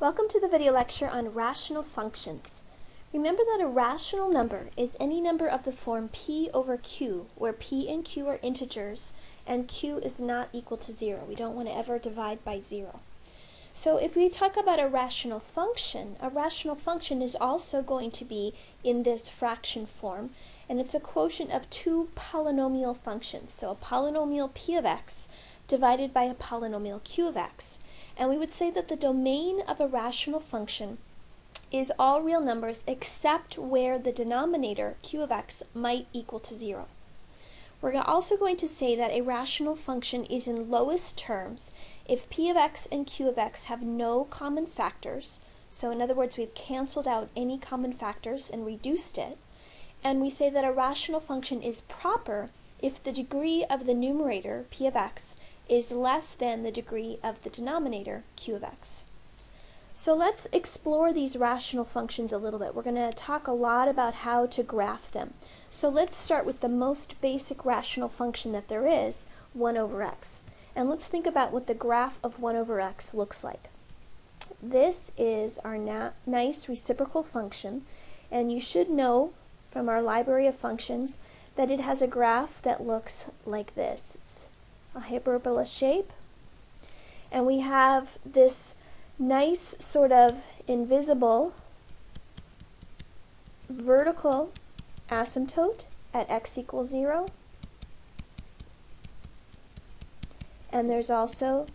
Welcome to the video lecture on rational functions. Remember that a rational number is any number of the form p over q, where p and q are integers and q is not equal to 0. We don't want to ever divide by 0. So if we talk about a rational function is also going to be in this fraction form, and it's a quotient of two polynomial functions. So a polynomial p of x divided by a polynomial q of x. And we would say that the domain of a rational function is all real numbers except where the denominator, q of x, might equal to 0. We're also going to say that a rational function is in lowest terms if p of x and q of x have no common factors. So in other words, we've canceled out any common factors and reduced it. And we say that a rational function is proper if the degree of the numerator, p of x, is less than the degree of the denominator, q of x. So let's explore these rational functions a little bit. We're going to talk a lot about how to graph them. So let's start with the most basic rational function that there is, 1 over x. And let's think about what the graph of 1 over x looks like. This is our nice reciprocal function, and you should know from our library of functions that it has a graph that looks like this. It's a hyperbola shape, and we have this nice sort of invisible vertical asymptote at x equals 0, and there's also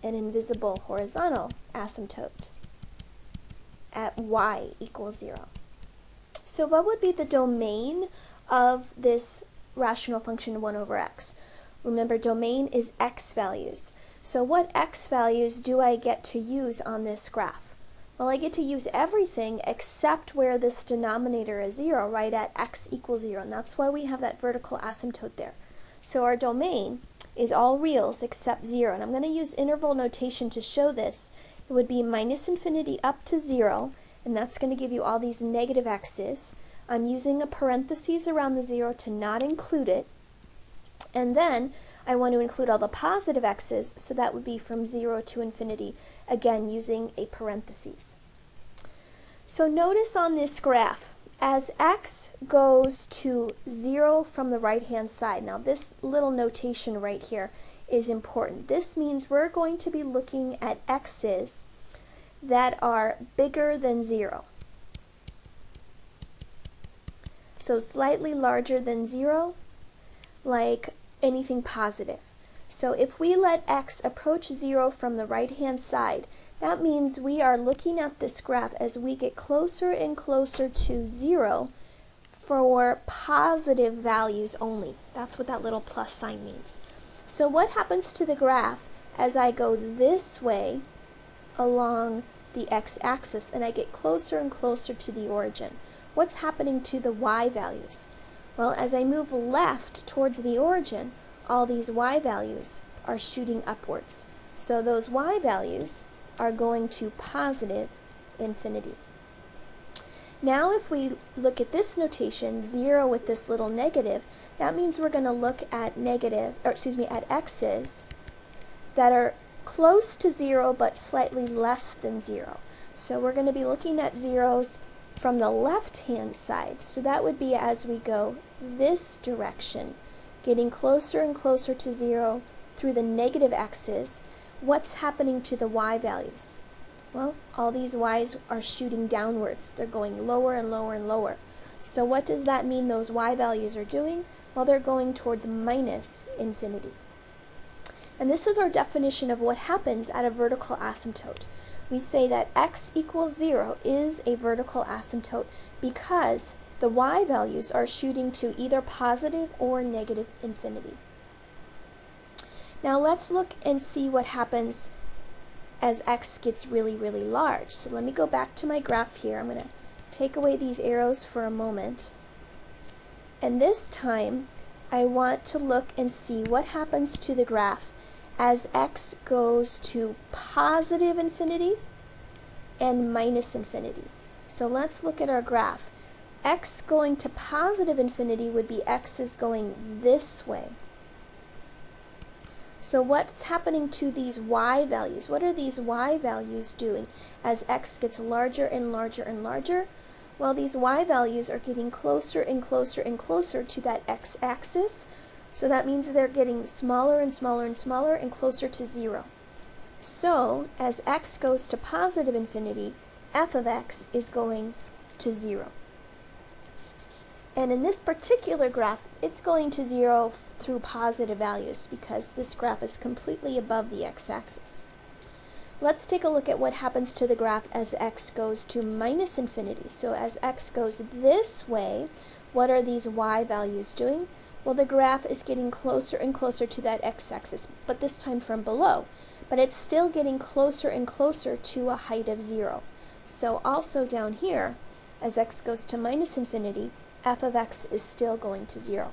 an invisible horizontal asymptote at y equals 0. So what would be the domain of this rational function 1 over x? Remember, domain is x values. So what x values do I get to use on this graph? Well, I get to use everything except where this denominator is 0, right at x equals 0, and that's why we have that vertical asymptote there. So our domain is all reals except 0, and I'm going to use interval notation to show this. It would be minus infinity up to 0, and that's going to give you all these negative x's. I'm using a parentheses around the 0 to not include it. And then I want to include all the positive x's, so that would be from 0 to infinity, again using a parentheses. So notice on this graph, as x goes to 0 from the right-hand side, now this little notation right here is important. This means we're going to be looking at x's that are bigger than 0. So slightly larger than 0, like anything positive. So if we let x approach 0 from the right-hand side, that means we are looking at this graph as we get closer and closer to 0 for positive values only. That's what that little plus sign means. So what happens to the graph as I go this way along the x-axis and I get closer and closer to the origin? What's happening to the y values? Well, as I move left towards the origin, all these y values are shooting upwards. So those y values are going to positive infinity. Now if we look at this notation, 0 with this little negative, that means we're going to look at at x's that are close to 0 but slightly less than 0. So we're going to be looking at zeros from the left-hand side. So that would be as we go this direction, getting closer and closer to 0 through the negative x's. What's happening to the y values? Well, all these y's are shooting downwards. They're going lower and lower and lower. So what does that mean those y values are doing? Well, they're going towards minus infinity. And this is our definition of what happens at a vertical asymptote. We say that x equals 0 is a vertical asymptote because the y values are shooting to either positive or negative infinity. Now let's look and see what happens as x gets really, really large. So let me go back to my graph here. I'm going to take away these arrows for a moment. And this time I want to look and see what happens to the graph as x goes to positive infinity and minus infinity. So let's look at our graph. X going to positive infinity would be x is going this way. So what's happening to these y values? What are these y values doing as x gets larger and larger and larger? Well, these y values are getting closer and closer and closer to that x-axis. So that means they're getting smaller and smaller and smaller and closer to 0. So as x goes to positive infinity, f of x is going to 0. And in this particular graph, it's going to 0 through positive values because this graph is completely above the x-axis. Let's take a look at what happens to the graph as x goes to minus infinity. So as x goes this way, what are these y values doing? Well, the graph is getting closer and closer to that x-axis, but this time from below. But it's still getting closer and closer to a height of 0. So also down here, as x goes to minus infinity, f of x is still going to 0.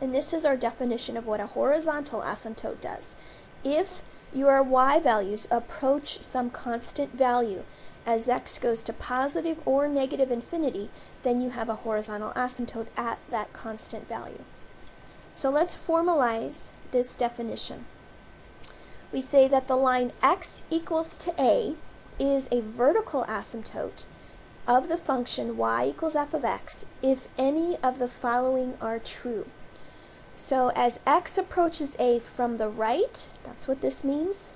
And this is our definition of what a horizontal asymptote does. If your y values approach some constant value as x goes to positive or negative infinity, then you have a horizontal asymptote at that constant value. So let's formalize this definition. We say that the line x equals to a is a vertical asymptote of the function y equals f of x if any of the following are true. So as x approaches a from the right, that's what this means,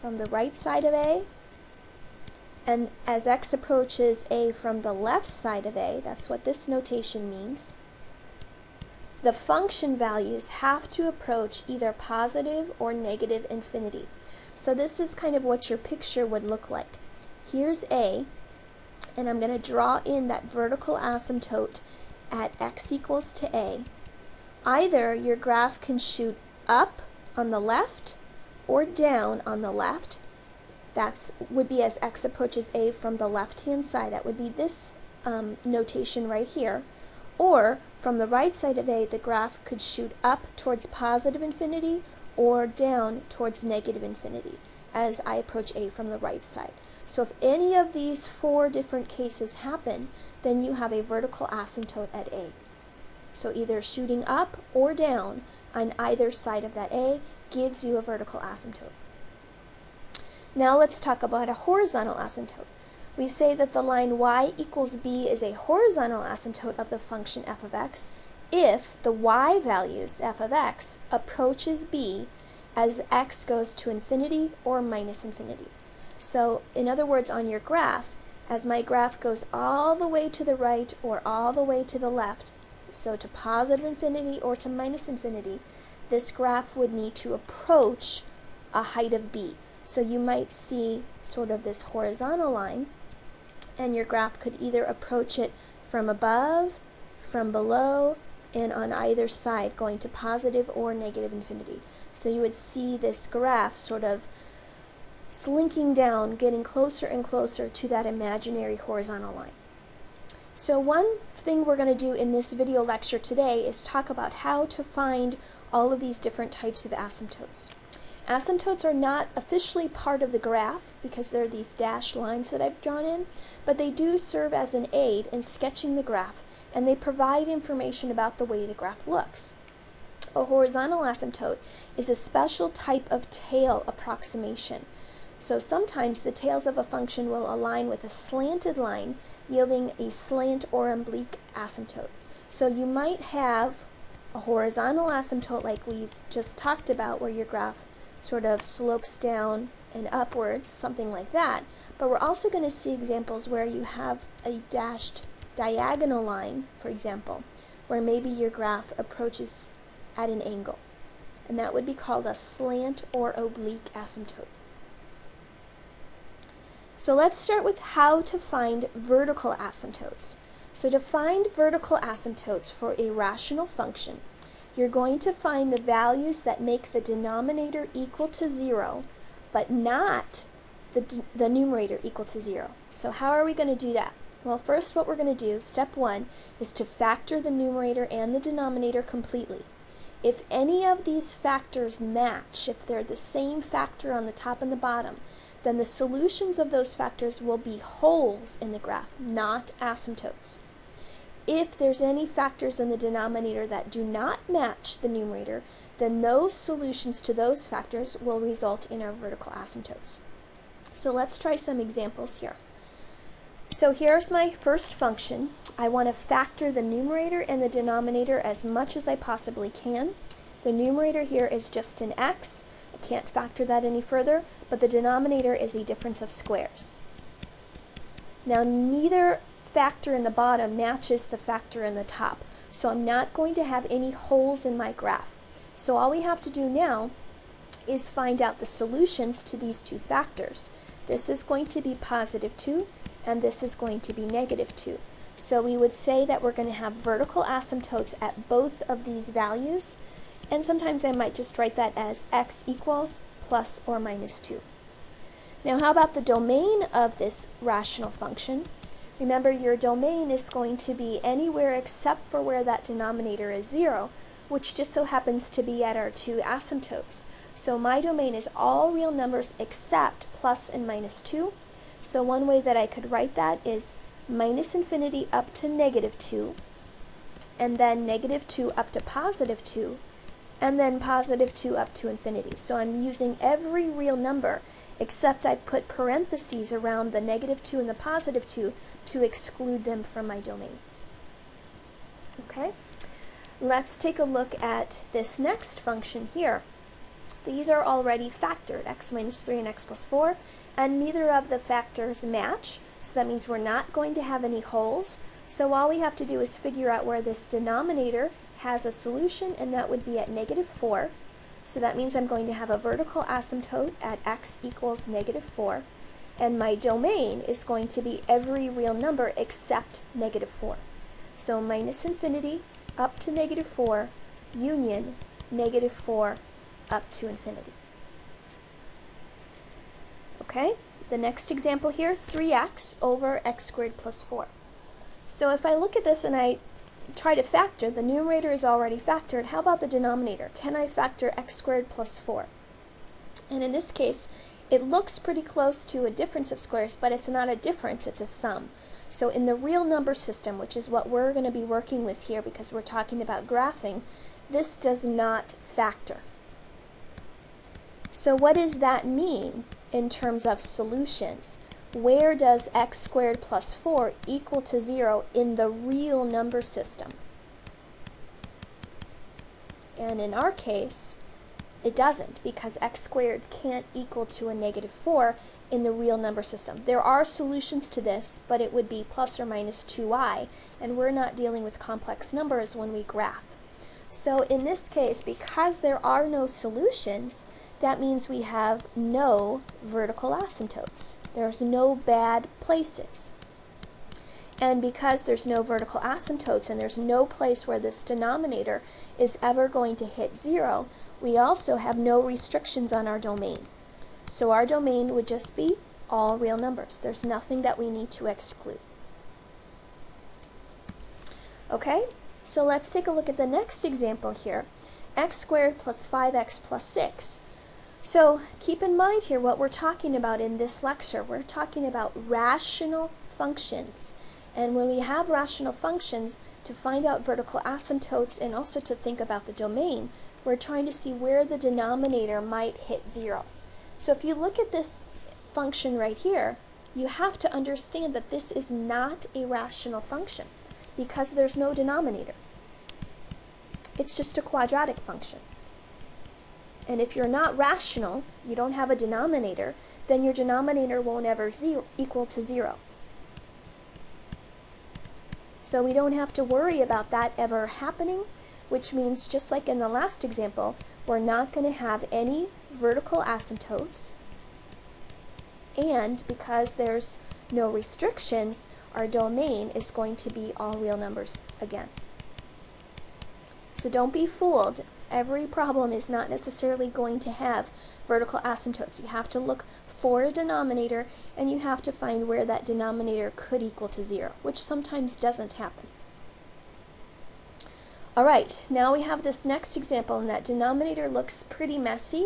from the right side of a, and as x approaches a from the left side of a, that's what this notation means, the function values have to approach either positive or negative infinity. So this is kind of what your picture would look like. Here's a, and I'm going to draw in that vertical asymptote at x equals to a. Either your graph can shoot up on the left or down on the left. That would be as x approaches a from the left-hand side. That would be this notation right here. Or from the right side of a, the graph could shoot up towards positive infinity or down towards negative infinity as I approach a from the right side. So if any of these 4 different cases happen, then you have a vertical asymptote at a. So either shooting up or down on either side of that a gives you a vertical asymptote. Now let's talk about a horizontal asymptote. We say that the line y equals b is a horizontal asymptote of the function f of x if the y values, f of x, approaches b as x goes to infinity or minus infinity. So in other words, on your graph, as my graph goes all the way to the right or all the way to the left, so to positive infinity or to minus infinity, this graph would need to approach a height of b. So you might see sort of this horizontal line, and your graph could either approach it from above, from below, and on either side going to positive or negative infinity. So you would see this graph sort of slinking down, getting closer and closer to that imaginary horizontal line. So one thing we're going to do in this video lecture today is talk about how to find all of these different types of asymptotes. Asymptotes are not officially part of the graph because they're these dashed lines that I've drawn in, but they do serve as an aid in sketching the graph, and they provide information about the way the graph looks. A horizontal asymptote is a special type of tail approximation. So sometimes the tails of a function will align with a slanted line, yielding a slant or oblique asymptote. So you might have a horizontal asymptote like we've just talked about, where your graph sort of slopes down and upwards, something like that. But we're also going to see examples where you have a dashed diagonal line, for example, where maybe your graph approaches at an angle. And that would be called a slant or oblique asymptote. So let's start with how to find vertical asymptotes. So to find vertical asymptotes for a rational function, you're going to find the values that make the denominator equal to 0, but not the numerator equal to 0. So how are we going to do that? Well, first what we're going to do, step 1, is to factor the numerator and the denominator completely. If any of these factors match, if they're the same factor on the top and the bottom, then the solutions of those factors will be holes in the graph, not asymptotes. If there's any factors in the denominator that do not match the numerator, then those solutions to those factors will result in our vertical asymptotes. So let's try some examples here. So here's my first function. I want to factor the numerator and the denominator as much as I possibly can. The numerator here is just an x. I can't factor that any further, but the denominator is a difference of squares. Now neither factor in the bottom matches the factor in the top, so I'm not going to have any holes in my graph. So all we have to do now is find out the solutions to these two factors. This is going to be positive 2, and this is going to be negative 2. So we would say that we're going to have vertical asymptotes at both of these values, and sometimes I might just write that as x equals plus or minus 2. Now how about the domain of this rational function? Remember, your domain is going to be anywhere except for where that denominator is 0, which just so happens to be at our two asymptotes. So my domain is all real numbers except plus and minus 2. So one way that I could write that is minus infinity up to negative 2, and then negative 2 up to positive 2, and then positive 2 up to infinity. So I'm using every real number, except I put parentheses around the negative 2 and the positive 2 to exclude them from my domain. Okay? Let's take a look at this next function here. These are already factored, x minus 3 and x plus 4, and neither of the factors match, so that means we're not going to have any holes. So all we have to do is figure out where this denominator has a solution, and that would be at negative 4. So that means I'm going to have a vertical asymptote at x equals negative 4, and my domain is going to be every real number except negative 4. So minus infinity up to negative 4, union negative 4 up to infinity. Okay, the next example here, 3x over x squared plus 4. So if I look at this and I try to factor, the numerator is already factored. How about the denominator? Can I factor x squared plus 4? And in this case, it looks pretty close to a difference of squares, but it's not a difference, it's a sum. So in the real number system, which is what we're going to be working with here because we're talking about graphing, this does not factor. So what does that mean in terms of solutions? Where does x squared plus 4 equal to 0 in the real number system? And in our case, it doesn't, because x squared can't equal to a negative 4 in the real number system. There are solutions to this, but it would be plus or minus 2i, and we're not dealing with complex numbers when we graph. So in this case, because there are no solutions, that means we have no vertical asymptotes. There's no bad places. And because there's no vertical asymptotes and there's no place where this denominator is ever going to hit 0, we also have no restrictions on our domain. So our domain would just be all real numbers. There's nothing that we need to exclude. Okay, so let's take a look at the next example here. X squared plus 5x plus 6. So keep in mind here what we're talking about in this lecture. We're talking about rational functions. And when we have rational functions, to find out vertical asymptotes and also to think about the domain, we're trying to see where the denominator might hit 0. So if you look at this function right here, you have to understand that this is not a rational function because there's no denominator. It's just a quadratic function. And if you're not rational, you don't have a denominator, then your denominator won't ever equal to 0. So we don't have to worry about that ever happening, which means just like in the last example, we're not going to have any vertical asymptotes. And because there's no restrictions, our domain is going to be all real numbers again. So don't be fooled. Every problem is not necessarily going to have vertical asymptotes. You have to look for a denominator, and you have to find where that denominator could equal to 0, which sometimes doesn't happen. Alright, now we have this next example, and that denominator looks pretty messy.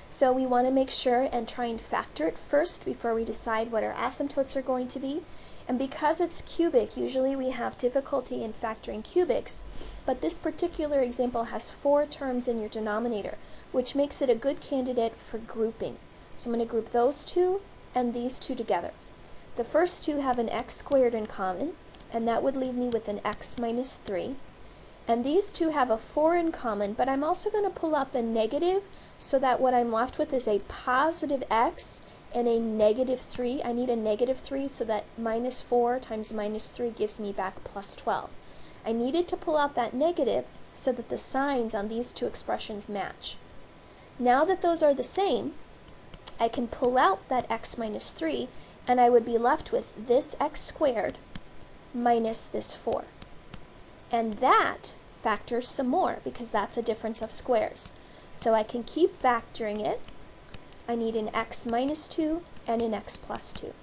So we want to make sure and try and factor it first before we decide what our asymptotes are going to be. And because it's cubic, usually we have difficulty in factoring cubics, but this particular example has 4 terms in your denominator, which makes it a good candidate for grouping. So I'm going to group those two and these two together. The first two have an x squared in common, and that would leave me with an x minus 3. And these two have a 4 in common, but I'm also going to pull out the negative so that what I'm left with is a positive x and a negative 3. I need a negative 3 so that minus 4 times minus 3 gives me back plus 12. I needed to pull out that negative so that the signs on these two expressions match. Now that those are the same, I can pull out that x minus 3, and I would be left with this x squared minus this 4. And that factors some more because that's a difference of squares. So I can keep factoring it. I need an x minus 2 and an x plus 2.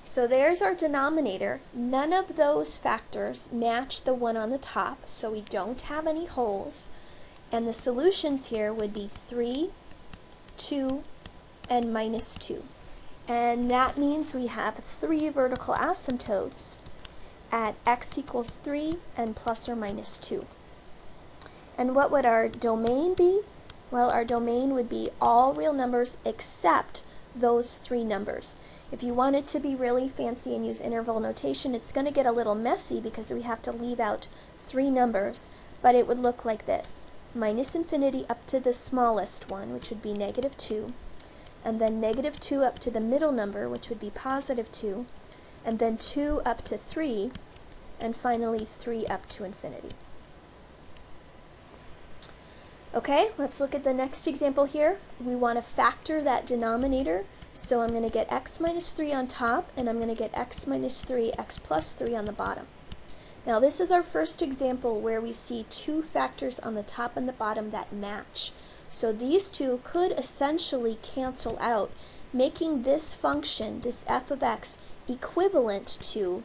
So there's our denominator. None of those factors match the one on the top, so we don't have any holes. And the solutions here would be 3, 2, and minus 2. And that means we have 3 vertical asymptotes at x equals 3 and plus or minus 2. And what would our domain be? Well, our domain would be all real numbers except those 3 numbers. If you want it to be really fancy and use interval notation, it's going to get a little messy because we have to leave out 3 numbers, but it would look like this. Minus infinity up to the smallest one, which would be negative 2, and then negative 2 up to the middle number, which would be positive 2, and then 2 up to 3, and finally 3 up to infinity. Okay, let's look at the next example here. We want to factor that denominator, so I'm going to get x minus 3 on top, and I'm going to get x minus 3, x plus 3 on the bottom. Now this is our first example where we see 2 factors on the top and the bottom that match. So these two could essentially cancel out, making this function, this f of x, equivalent to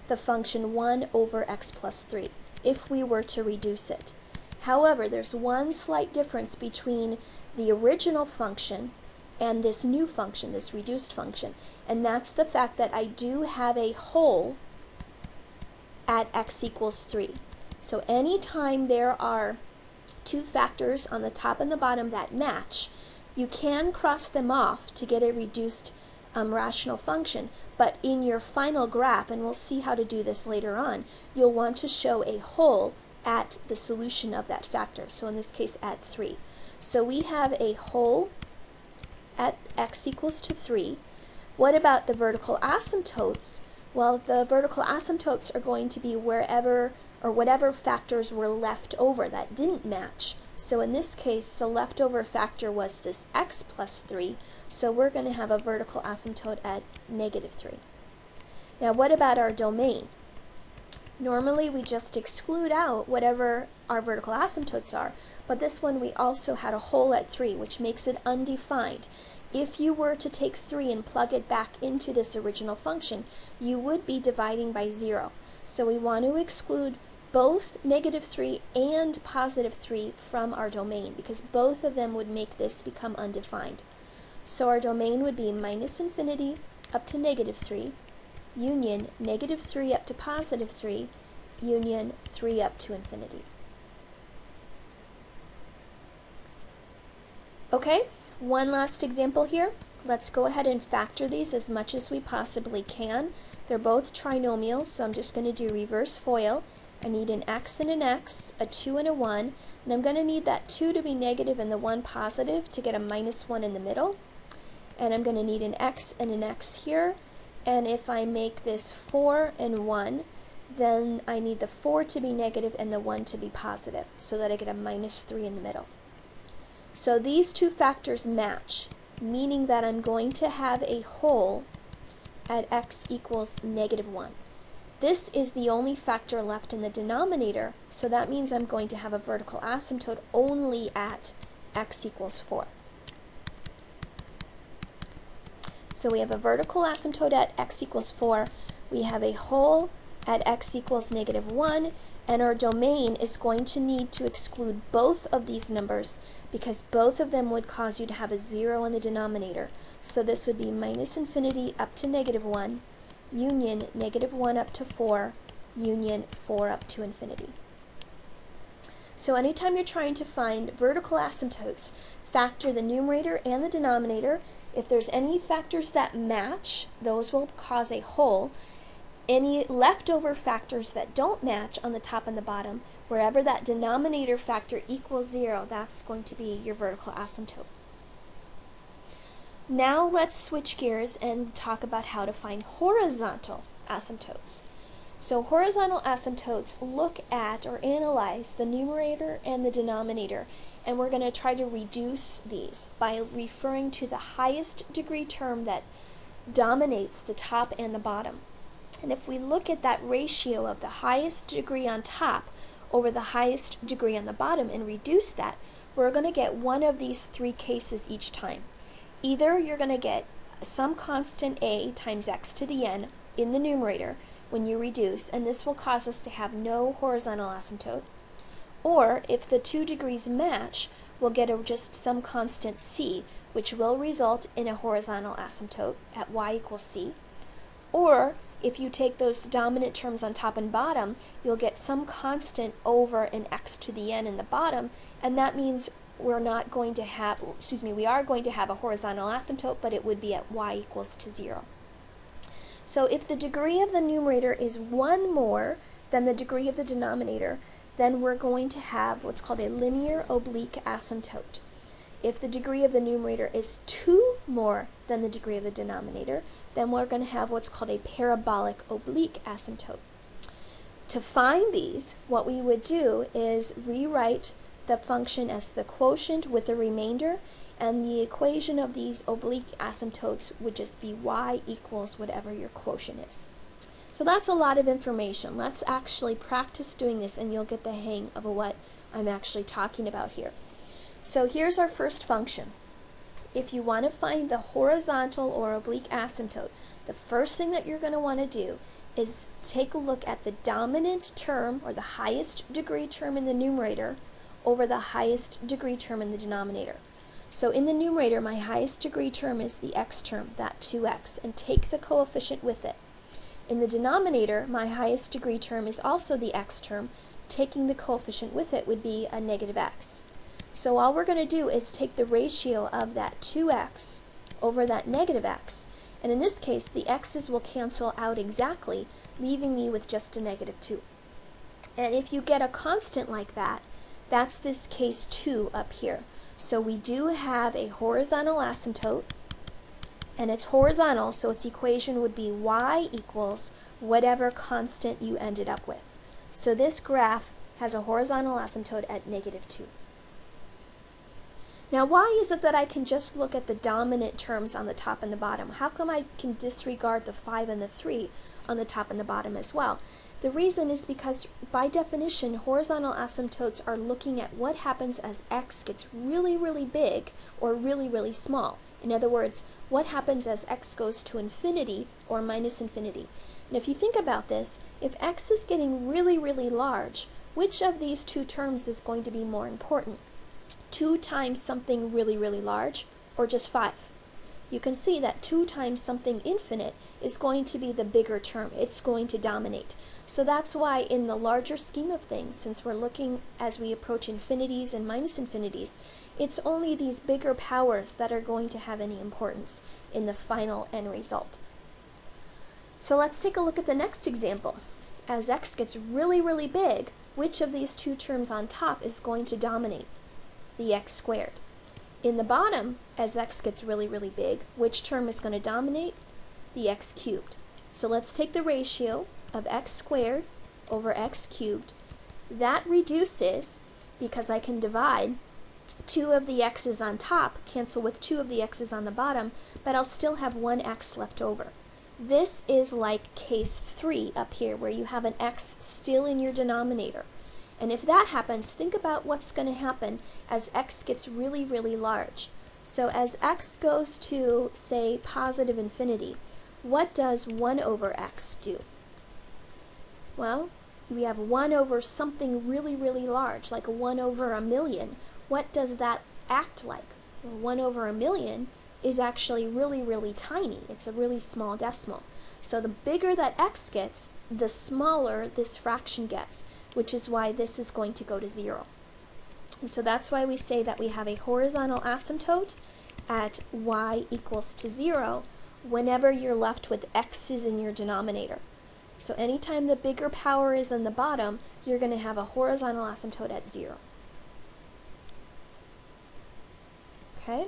the function 1 over x plus 3, if we were to reduce it. However, there's one slight difference between the original function and this new function, this reduced function, and that's the fact that I do have a hole at x equals 3. So anytime there are 2 factors on the top and the bottom that match, you can cross them off to get a reduced rational function, but in your final graph, and we'll see how to do this later on, you'll want to show a hole at the solution of that factor, so in this case at 3. So we have a hole at x equals to 3. What about the vertical asymptotes? Well, the vertical asymptotes are going to be wherever or whatever factors were left over that didn't match. So in this case, the leftover factor was this x plus 3, so we're going to have a vertical asymptote at negative 3. Now what about our domain? Normally we just exclude out whatever our vertical asymptotes are, but this one we also had a hole at 3, which makes it undefined. If you were to take 3 and plug it back into this original function, you would be dividing by 0. So we want to exclude both negative 3 and positive 3 from our domain, because both of them would make this become undefined. So our domain would be minus infinity up to negative 3, union negative 3 up to positive 3, union 3 up to infinity. Okay, one last example here. Let's go ahead and factor these as much as we possibly can. They're both trinomials, so I'm just going to do reverse FOIL. I need an x and an x, a 2 and a 1, and I'm going to need that 2 to be negative and the 1 positive to get a minus 1 in the middle. And I'm going to need an x and an x here, and if I make this 4 and 1, then I need the 4 to be negative and the 1 to be positive, so that I get a minus 3 in the middle. So these two factors match, meaning that I'm going to have a hole at x equals negative 1. This is the only factor left in the denominator, so that means I'm going to have a vertical asymptote only at x equals 4. So we have a vertical asymptote at x equals 4. We have a hole at x equals -1, and our domain is going to need to exclude both of these numbers because both of them would cause you to have a 0 in the denominator. So this would be -infinity up to -1, union -1 up to 4, union 4 up to infinity. So anytime you're trying to find vertical asymptotes, factor the numerator and the denominator. If there's any factors that match, those will cause a whole. Any leftover factors that don't match on the top and the bottom, wherever that denominator factor equals 0, that's going to be your vertical asymptote. Now let's switch gears and talk about how to find horizontal asymptotes. So horizontal asymptotes look at or analyze the numerator and the denominator, and we're going to try to reduce these by referring to the highest degree term that dominates the top and the bottom. And if we look at that ratio of the highest degree on top over the highest degree on the bottom and reduce that, we're going to get one of these three cases each time. Either you're going to get some constant a times x to the n in the numerator when you reduce, and this will cause us to have no horizontal asymptote. Or if the two degrees match, we'll get just some constant c, which will result in a horizontal asymptote at y equals c. Or if you take those dominant terms on top and bottom, you'll get some constant over an x to the n in the bottom, and that means we are going to have a horizontal asymptote, but it would be at y equals to 0. So if the degree of the numerator is 1 more than the degree of the denominator, then we're going to have what's called a linear oblique asymptote. If the degree of the numerator is 2 more than the degree of the denominator, then we're going to have what's called a parabolic oblique asymptote. To find these, what we would do is rewrite the function as the quotient with a remainder, and the equation of these oblique asymptotes would just be y equals whatever your quotient is. So that's a lot of information. Let's actually practice doing this and you'll get the hang of what I'm actually talking about here. So here's our first function. If you want to find the horizontal or oblique asymptote, the first thing that you're going to want to do is take a look at the dominant term or the highest degree term in the numerator over the highest degree term in the denominator. So in the numerator, my highest degree term is the x term, that 2x, and take the coefficient with it. In the denominator, my highest degree term is also the x term. Taking the coefficient with it would be a -x. So all we're going to do is take the ratio of that 2x over that -x, and in this case, the x's will cancel out exactly, leaving me with just a -2. And if you get a constant like that, that's this case 2 up here. So we do have a horizontal asymptote, and it's horizontal, so its equation would be y equals whatever constant you ended up with. So this graph has a horizontal asymptote at -2. Now why is it that I can just look at the dominant terms on the top and the bottom? How come I can disregard the 5 and the 3 on the top and the bottom as well? The reason is because, by definition, horizontal asymptotes are looking at what happens as x gets really, really big or really, really small. In other words, what happens as x goes to infinity or -infinity. And if you think about this, if x is getting really, really large, which of these two terms is going to be more important? 2 times something really, really large, or just 5? You can see that 2 times something infinite is going to be the bigger term. It's going to dominate. So that's why in the larger scheme of things, since we're looking as we approach infinities and -infinities, it's only these bigger powers that are going to have any importance in the final end result. So let's take a look at the next example. As x gets really, really big, which of these two terms on top is going to dominate? The x squared. In the bottom, as x gets really, really big, which term is going to dominate? The x cubed. So let's take the ratio of x squared over x cubed. That reduces, because I can divide 2 of the x's on top, cancel with 2 of the x's on the bottom, but I'll still have 1 x left over. This is like case 3 up here, where you have an x still in your denominator. And if that happens, think about what's going to happen as x gets really, really large. So as x goes to, say, positive infinity, what does 1 over x do? Well, we have 1 over something really, really large, like a 1 over a million. What does that act like? Well, 1 over a million is actually really, really tiny. It's a really small decimal. So the bigger that x gets, the smaller this fraction gets, which is why this is going to go to 0. And so that's why we say that we have a horizontal asymptote at y equals to 0 whenever you're left with x's in your denominator. So anytime the bigger power is in the bottom, you're going to have a horizontal asymptote at 0. Okay,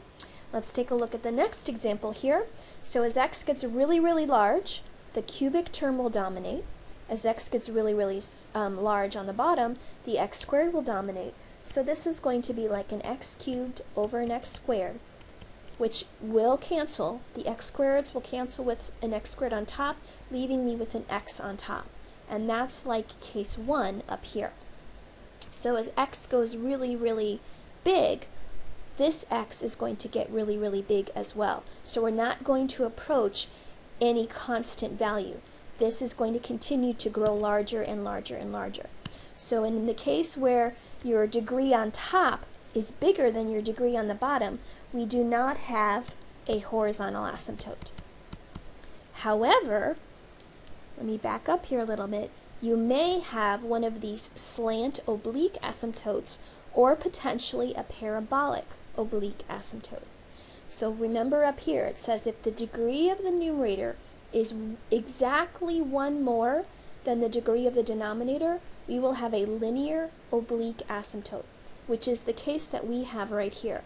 let's take a look at the next example here. So as x gets really, really large, the cubic term will dominate. As x gets really, really large on the bottom, the x squared will dominate. So this is going to be like an x cubed over an x squared, which will cancel. The x squareds will cancel with an x squared on top, leaving me with an x on top. And that's like case 1 up here. So as x goes really, really big, this x is going to get really, really big as well. So we're not going to approach any constant value. This is going to continue to grow larger and larger and larger. So in the case where your degree on top is bigger than your degree on the bottom, we do not have a horizontal asymptote. However, let me back up here a little bit. You may have one of these slant oblique asymptotes or potentially a parabolic oblique asymptote. So remember up here it says if the degree of the numerator is exactly 1 more than the degree of the denominator, we will have a linear oblique asymptote, which is the case that we have right here.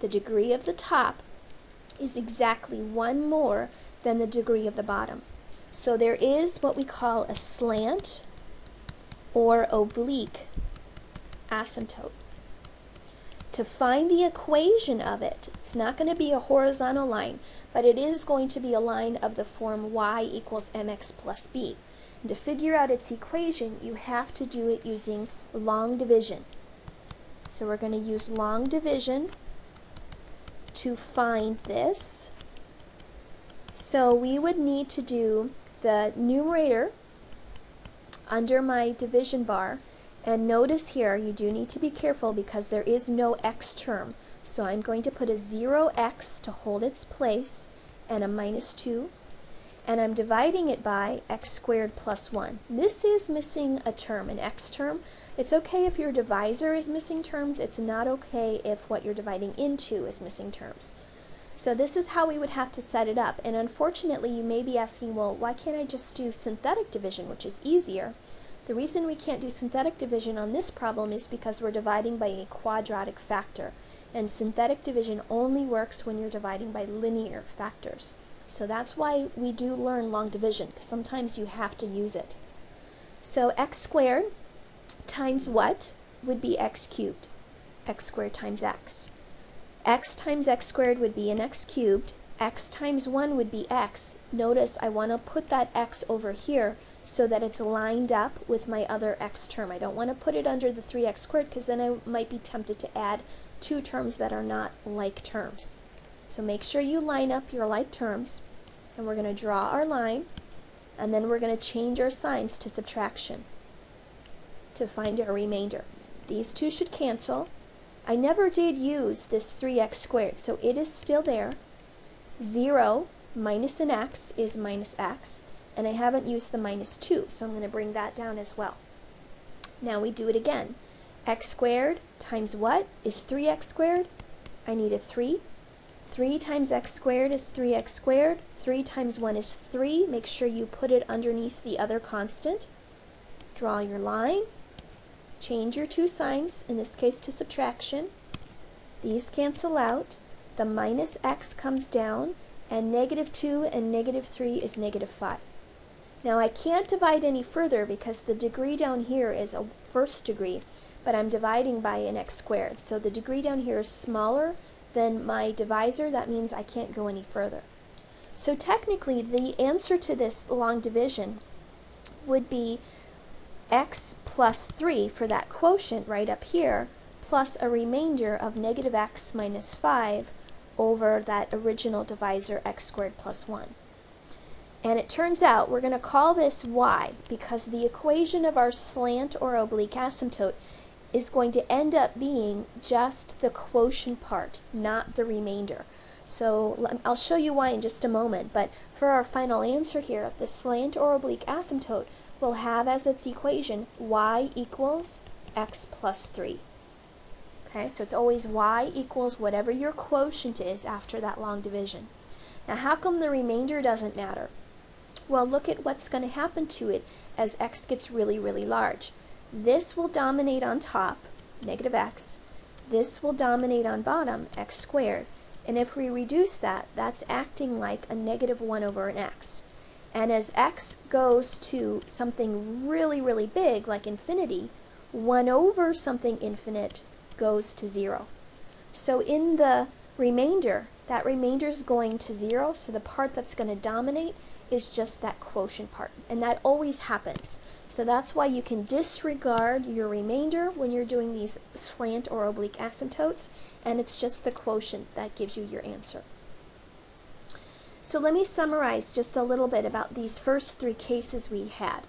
The degree of the top is exactly 1 more than the degree of the bottom. So there is what we call a slant or oblique asymptote. To find the equation of it, it's not going to be a horizontal line, but it is going to be a line of the form y equals mx plus b. And to figure out its equation, you have to do it using long division. So we're going to use long division to find this. So we would need to do the numerator under my division bar. And notice here, you do need to be careful because there is no x term. So I'm going to put a 0x to hold its place and a minus 2. And I'm dividing it by x squared plus 1. This is missing a term, an x term. It's okay if your divisor is missing terms. It's not okay if what you're dividing into is missing terms. So this is how we would have to set it up. And unfortunately, you may be asking, well, why can't I just do synthetic division, which is easier? The reason we can't do synthetic division on this problem is because we're dividing by a quadratic factor. And synthetic division only works when you're dividing by linear factors. So that's why we do learn long division, because sometimes you have to use it. So x squared times what would be x cubed? X squared times x. X times x squared would be an x cubed. X times 1 would be x. Notice I want to put that x over here so that it's lined up with my other x term. I don't want to put it under the 3x squared because then I might be tempted to add 2 terms that are not like terms. So make sure you line up your like terms, and we're going to draw our line, and then we're going to change our signs to subtraction to find our remainder. These two should cancel. I never did use this 3x squared, so it is still there. 0 minus an x is minus x, and I haven't used the minus 2, so I'm going to bring that down as well. Now we do it again. X squared times what is 3x squared? I need a 3. 3 times x squared is 3x squared. 3 times 1 is 3. Make sure you put it underneath the other constant. Draw your line. Change your 2 signs, in this case to subtraction. These cancel out. The minus x comes down, and negative 2 and negative 3 is negative 5. Now I can't divide any further because the degree down here is a first degree, but I'm dividing by an x squared. So the degree down here is smaller than my divisor. That means I can't go any further. So technically the answer to this long division would be x plus 3 for that quotient right up here, plus a remainder of negative x minus 5 over that original divisor x squared plus 1. And it turns out we're going to call this y because the equation of our slant or oblique asymptote is going to end up being just the quotient part, not the remainder. So I'll show you why in just a moment, but for our final answer here, the slant or oblique asymptote will have as its equation y equals x plus 3. Okay, so it's always y equals whatever your quotient is after that long division. Now how come the remainder doesn't matter? Well, look at what's going to happen to it as x gets really, really large. This will dominate on top, negative x. This will dominate on bottom, x squared. And if we reduce that, that's acting like a negative 1 over an x. And as x goes to something really, really big, like infinity, 1 over something infinite goes to 0. So in the remainder, that remainder is going to 0, so the part that's going to dominate is just that quotient part, and that always happens. So that's why you can disregard your remainder when you're doing these slant or oblique asymptotes, and it's just the quotient that gives you your answer. So let me summarize just a little bit about these first three cases we had.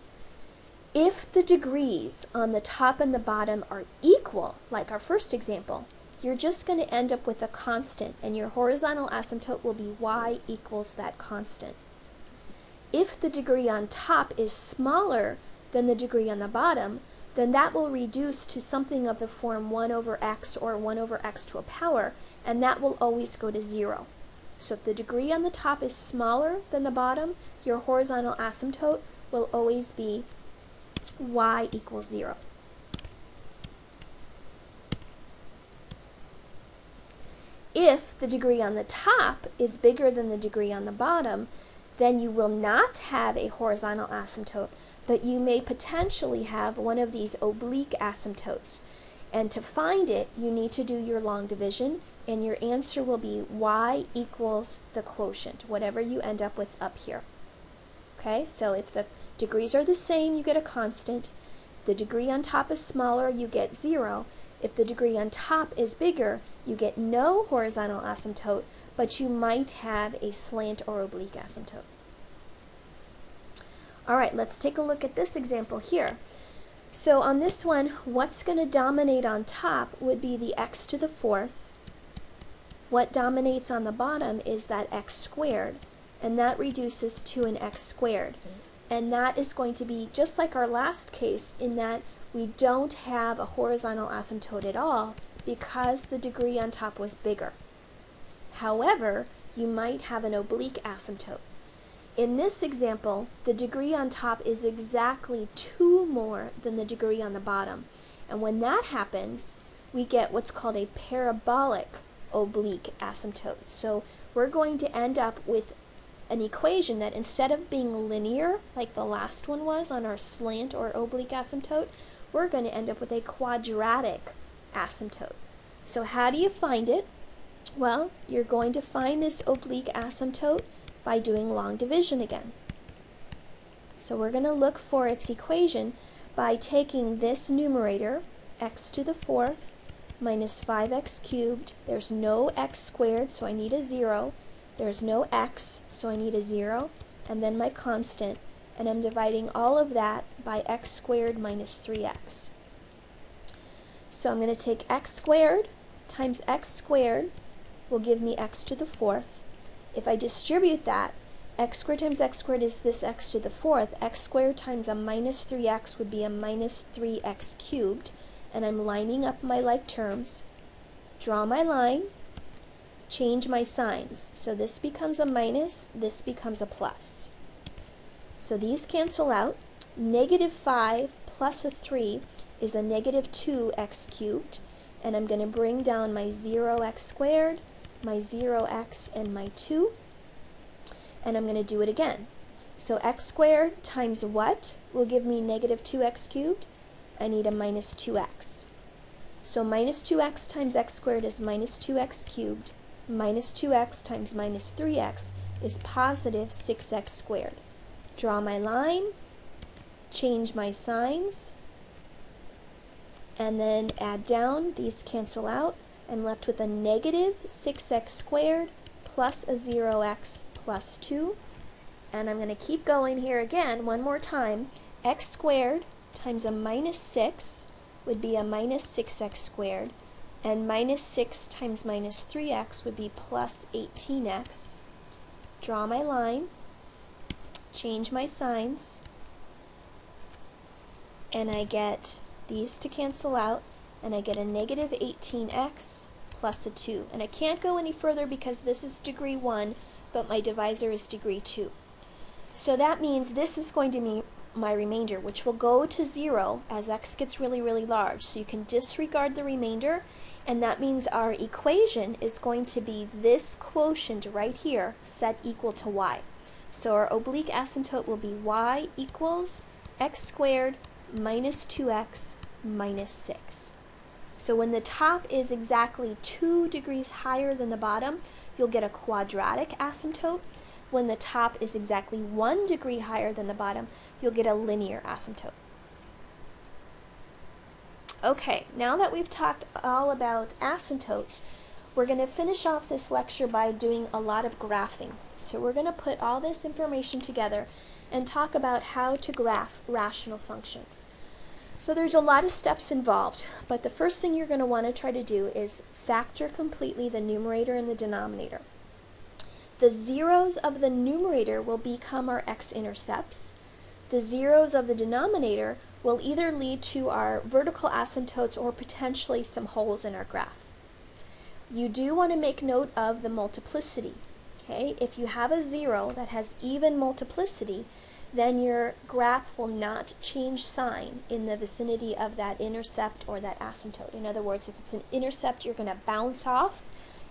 If the degrees on the top and the bottom are equal, like our first example, you're just going to end up with a constant, and your horizontal asymptote will be y equals that constant. If the degree on top is smaller than the degree on the bottom, then that will reduce to something of the form 1 over x or 1 over x to a power, and that will always go to 0. So if the degree on the top is smaller than the bottom, your horizontal asymptote will always be y equals 0. If the degree on the top is bigger than the degree on the bottom, then you will not have a horizontal asymptote, but you may potentially have one of these oblique asymptotes. And to find it, you need to do your long division, and your answer will be y equals the quotient, whatever you end up with up here. Okay, so if the degrees are the same, you get a constant. If the degree on top is smaller, you get 0. If the degree on top is bigger, you get no horizontal asymptote, but you might have a slant or oblique asymptote. Alright, let's take a look at this example here. So on this one, what's going to dominate on top would be the x to the 4th. What dominates on the bottom is that x squared, and that reduces to an x squared. And that is going to be just like our last case in that we don't have a horizontal asymptote at all because the degree on top was bigger. However, you might have an oblique asymptote. In this example, the degree on top is exactly 2 more than the degree on the bottom. And when that happens, we get what's called a parabolic oblique asymptote. So we're going to end up with an equation that instead of being linear, like the last one was on our slant or oblique asymptote, we're going to end up with a quadratic asymptote. So how do you find it? Well, you're going to find this oblique asymptote by doing long division again. So we're going to look for its equation by taking this numerator, x to the 4th minus 5x cubed. There's no x squared, so I need a 0. There's no x, so I need a 0, and then my constant, and I'm dividing all of that by x squared minus 3x. So I'm going to take x squared times x squared will give me x to the 4th. If I distribute that, x squared times x squared is this x to the 4th. X squared times a minus 3x would be a minus 3x cubed, and I'm lining up my like terms. Draw my line, change my signs. So this becomes a minus, this becomes a plus. So these cancel out. Negative 5 plus a 3 is a negative 2x cubed, and I'm going to bring down my 0x squared, my 0x, and my 2, and I'm going to do it again. So x squared times what will give me negative 2x cubed? I need a minus 2x. So minus 2x times x squared is minus 2x cubed. Minus 2x times minus 3x is positive 6x squared. Draw my line, change my signs, and then add down. These cancel out. I'm left with a negative 6x squared plus a 0x plus 2. And I'm going to keep going here again one more time. X squared times a minus 6 would be a minus 6x squared, and minus 6 times minus 3x would be plus 18x. Draw my line, change my signs, and I get these to cancel out, and I get a negative 18x plus a 2. And I can't go any further because this is degree 1, but my divisor is degree 2. So that means this is going to be my remainder, which will go to 0 as x gets really, really large. So you can disregard the remainder, and that means our equation is going to be this quotient right here set equal to y. So our oblique asymptote will be y equals x squared minus 2x minus 6. So when the top is exactly 2 degrees higher than the bottom, you'll get a quadratic asymptote. When the top is exactly 1 degree higher than the bottom, you'll get a linear asymptote. Okay, now that we've talked all about asymptotes, we're going to finish off this lecture by doing a lot of graphing. So we're going to put all this information together and talk about how to graph rational functions. So there's a lot of steps involved, but the first thing you're going to want to try to do is factor completely the numerator and the denominator. The zeros of the numerator will become our x-intercepts. The zeros of the denominator will either lead to our vertical asymptotes or potentially some holes in our graph. You do want to make note of the multiplicity. Okay? If you have a 0 that has even multiplicity, then your graph will not change sign in the vicinity of that intercept or that asymptote. In other words, if it's an intercept, you're going to bounce off.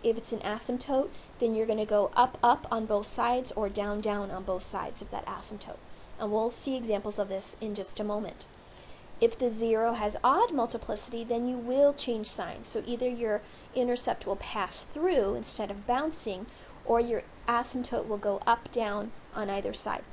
If it's an asymptote, then you're going to go up, up on both sides or down, down on both sides of that asymptote. And we'll see examples of this in just a moment. If the 0 has odd multiplicity, then you will change sign. So either your intercept will pass through instead of bouncing, or your asymptote will go up, down on either side.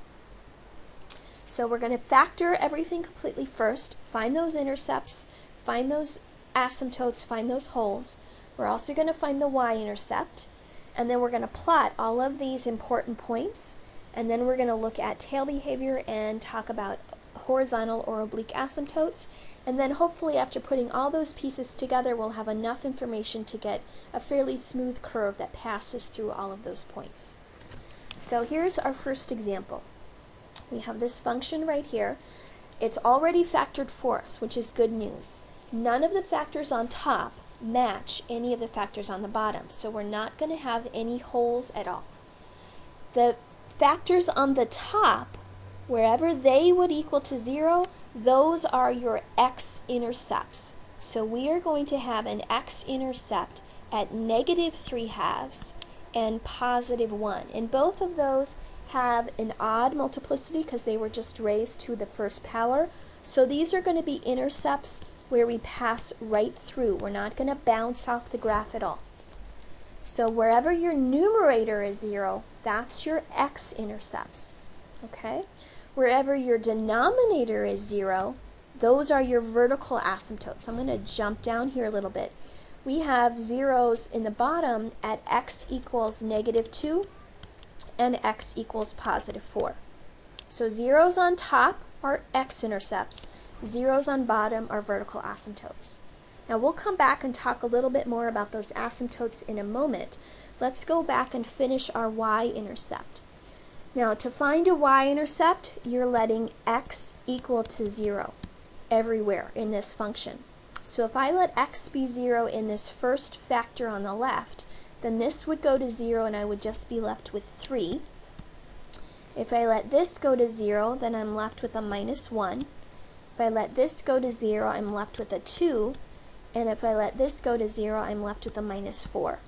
So we're going to factor everything completely first, find those intercepts, find those asymptotes, find those holes. We're also going to find the y-intercept, and then we're going to plot all of these important points, and then we're going to look at tail behavior and talk about horizontal or oblique asymptotes, and then hopefully after putting all those pieces together we'll have enough information to get a fairly smooth curve that passes through all of those points. So here's our first example. We have this function right here. It's already factored for us, which is good news. None of the factors on top match any of the factors on the bottom, so we're not going to have any holes at all. The factors on the top, wherever they would equal to 0, those are your x-intercepts. So we are going to have an x-intercept at -3/2 and +1. And both of those have an odd multiplicity because they were just raised to the first power. So these are going to be intercepts where we pass right through. We're not going to bounce off the graph at all. So wherever your numerator is 0, that's your x-intercepts. Okay? Wherever your denominator is 0, those are your vertical asymptotes. So I'm going to jump down here a little bit. We have zeros in the bottom at x equals -2 and x equals +4. So zeros on top are x-intercepts. Zeros on bottom are vertical asymptotes. Now we'll come back and talk a little bit more about those asymptotes in a moment. Let's go back and finish our y-intercept. Now to find a y-intercept, you're letting x equal to 0 everywhere in this function. So if I let x be 0 in this first factor on the left, then this would go to 0 and I would just be left with 3. If I let this go to 0, then I'm left with a -1. If I let this go to 0, I'm left with a 2. And if I let this go to 0, I'm left with a -4.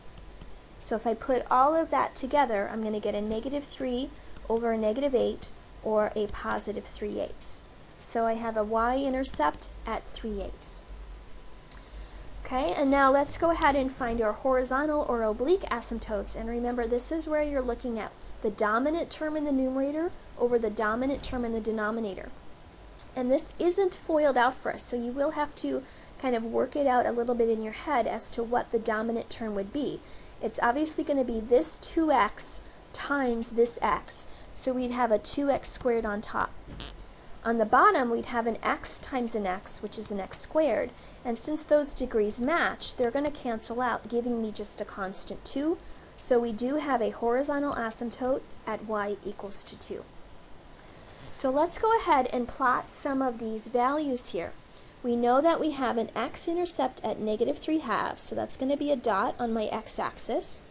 So if I put all of that together, I'm going to get a -3 over a -8 or a +3/8. So I have a y-intercept at 3/8. Okay, and now let's go ahead and find our horizontal or oblique asymptotes. And remember, this is where you're looking at the dominant term in the numerator over the dominant term in the denominator. And this isn't foiled out for us, so you will have to kind of work it out a little bit in your head as to what the dominant term would be. It's obviously going to be this 2x times this x. So we'd have a 2x squared on top. On the bottom, we'd have an x times an x, which is an x squared. And since those degrees match, they're going to cancel out, giving me just a constant 2. So we do have a horizontal asymptote at y equals to 2. So let's go ahead and plot some of these values here. We know that we have an x-intercept at -3/2, so that's going to be a dot on my x-axis.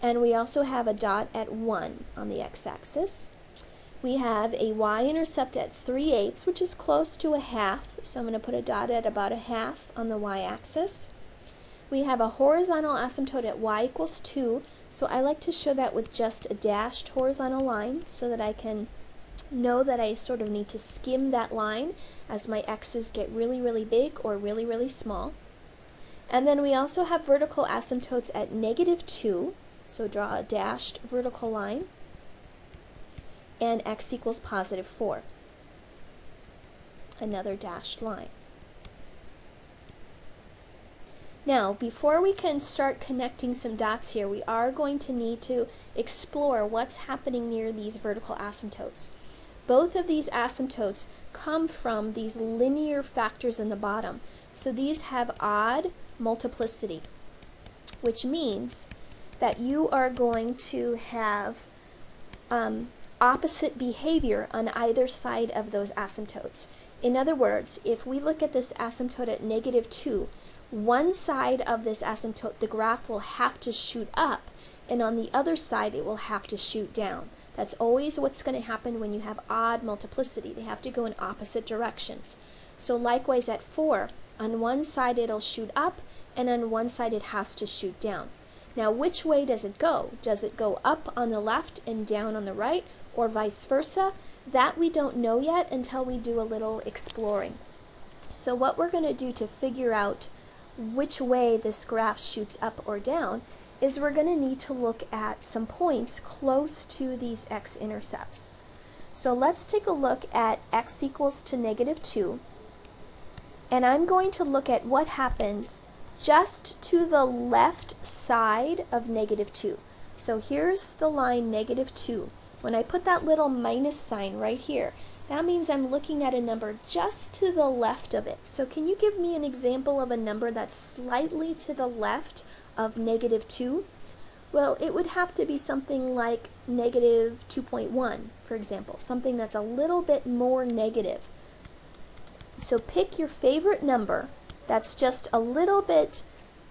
And we also have a dot at 1 on the x-axis. We have a y-intercept at 3/8, which is close to a half, so I'm going to put a dot at about a half on the y-axis. We have a horizontal asymptote at y equals 2, so I like to show that with just a dashed horizontal line so that I can know that I sort of need to skim that line as my x's get really, really big or really, really small. And then we also have vertical asymptotes at -2, so draw a dashed vertical line, and x equals +4. Another dashed line. Now, before we can start connecting some dots here, we are going to need to explore what's happening near these vertical asymptotes. Both of these asymptotes come from these linear factors in the bottom. So these have odd multiplicity, which means that you are going to have opposite behavior on either side of those asymptotes. In other words, if we look at this asymptote at -2, one side of this asymptote, the graph will have to shoot up, and on the other side it will have to shoot down. That's always what's going to happen when you have odd multiplicity. They have to go in opposite directions. So likewise at 4, on one side it'll shoot up, and on one side it has to shoot down. Now, which way does it go? Does it go up on the left and down on the right, or vice versa? That we don't know yet until we do a little exploring. So what we're going to do to figure out which way this graph shoots up or down is we're going to need to look at some points close to these x-intercepts. So let's take a look at x equals to -2, and I'm going to look at what happens just to the left side of -2. So here's the line -2. When I put that little minus sign right here, that means I'm looking at a number just to the left of it. So can you give me an example of a number that's slightly to the left of -2? Well, it would have to be something like -2.1, for example, something that's a little bit more negative. So pick your favorite number that's just a little bit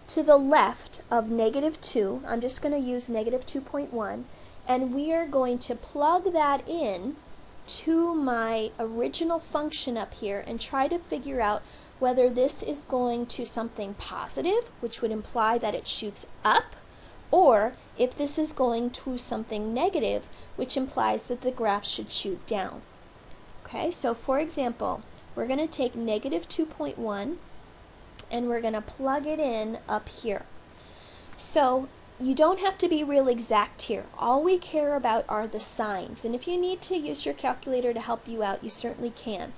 to the left of -2. I'm just going to use -2.1, and we are going to plug that in to my original function up here and try to figure out whether this is going to something positive, which would imply that it shoots up, or if this is going to something negative, which implies that the graph should shoot down. Okay, so for example, we're going to take -2.1 and we're going to plug it in up here. So you don't have to be real exact here. All we care about are the signs, and if you need to use your calculator to help you out, you certainly can.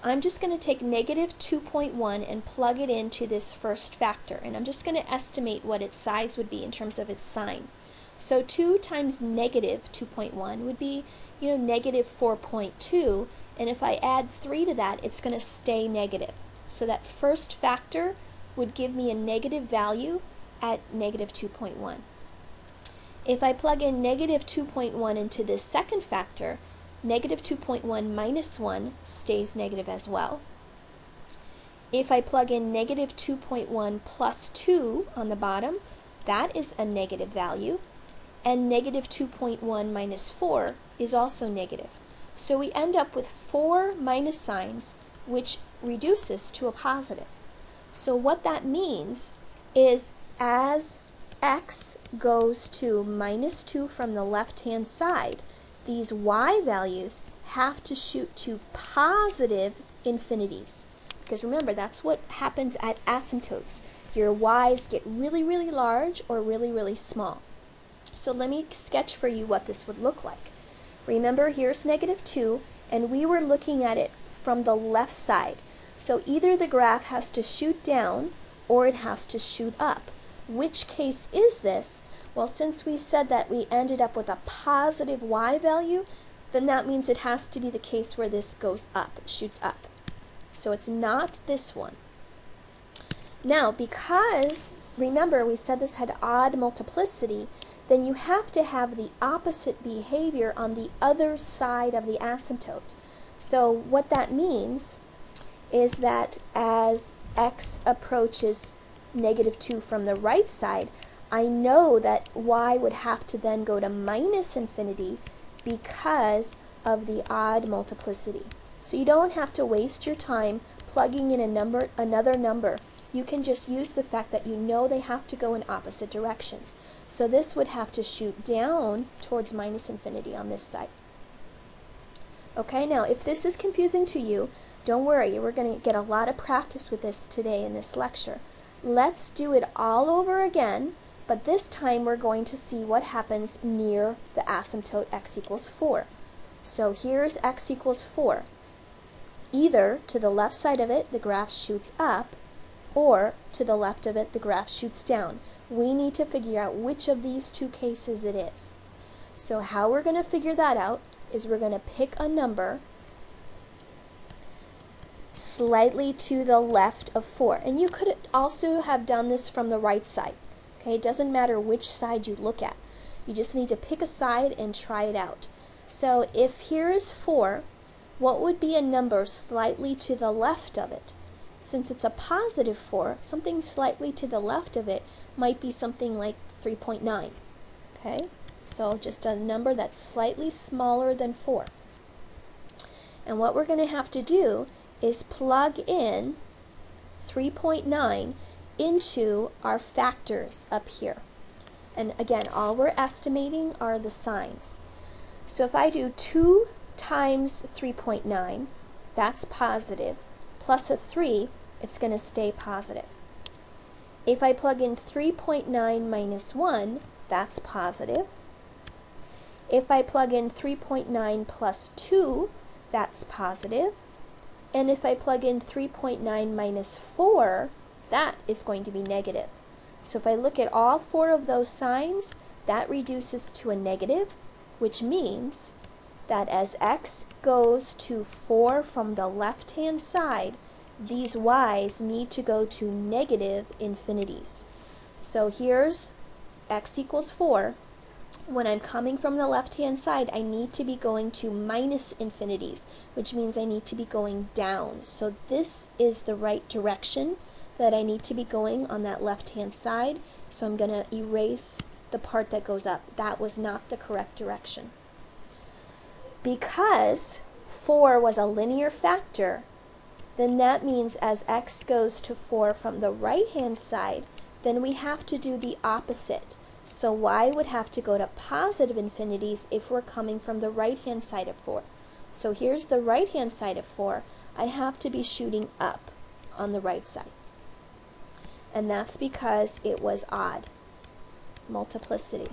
I'm just going to take -2.1 and plug it into this first factor, and I'm just going to estimate what its size would be in terms of its sign. So 2 times -2.1 would be, -4.2, and if I add 3 to that, it's going to stay negative. So that first factor would give me a negative value at -2.1. If I plug in -2.1 into this second factor, -2.1 minus 1 stays negative as well. If I plug in -2.1 plus 2 on the bottom, that is a negative value, and -2.1 minus 4 is also negative. So we end up with 4 minus signs, which reduces to a positive. So what that means is as x goes to -2 from the left-hand side, these y values have to shoot to positive infinities. Because remember, that's what happens at asymptotes. Your y's get really, really large or really, really small. So let me sketch for you what this would look like. Remember, here's -2, and we were looking at it from the left side. So either the graph has to shoot down or it has to shoot up. Which case is this? Well, since we said that we ended up with a positive y value, then that means it has to be the case where this goes up, shoots up. So it's not this one. Now, because, remember we said this had odd multiplicity, then you have to have the opposite behavior on the other side of the asymptote. So what that means is that as x approaches -2 from the right side, I know that y would have to then go to -infinity because of the odd multiplicity. So you don't have to waste your time plugging in another number. You can just use the fact that you know they have to go in opposite directions. So this would have to shoot down towards -infinity on this side. Okay, now if this is confusing to you, don't worry, we're going to get a lot of practice with this today in this lecture. Let's do it all over again, but this time we're going to see what happens near the asymptote x equals 4. So here's x equals 4. Either to the left side of it, the graph shoots up, or to the left of it, the graph shoots down. We need to figure out which of these two cases it is. So how we're going to figure that out is we're going to pick a number slightly to the left of 4. And you could also have done this from the right side. Okay, it doesn't matter which side you look at. You just need to pick a side and try it out. So if here is 4, what would be a number slightly to the left of it? Since it's a positive 4, something slightly to the left of it might be something like 3.9. Okay, so just a number that's slightly smaller than 4. And what we're going to have to do is plug in 3.9 into our factors up here. And again, all we're estimating are the signs. So if I do 2 times 3.9, that's positive, plus a 3, it's going to stay positive. If I plug in 3.9 minus 1, that's positive. If I plug in 3.9 plus 2, that's positive. And if I plug in 3.9 minus 4, that is going to be negative. So if I look at all 4 of those signs, that reduces to a negative, which means that as x goes to 4 from the left-hand side, these y's need to go to negative infinities. So here's x equals 4. When I'm coming from the left-hand side, I need to be going to minus infinities, which means I need to be going down. So this is the right direction that I need to be going on that left-hand side. So I'm going to erase the part that goes up. That was not the correct direction. Because 4 was a linear factor, then that means as x goes to 4 from the right-hand side, then we have to do the opposite. So y would have to go to positive infinities if we're coming from the right-hand side of 4. So here's the right-hand side of 4. I have to be shooting up on the right side. And that's because it was odd multiplicity.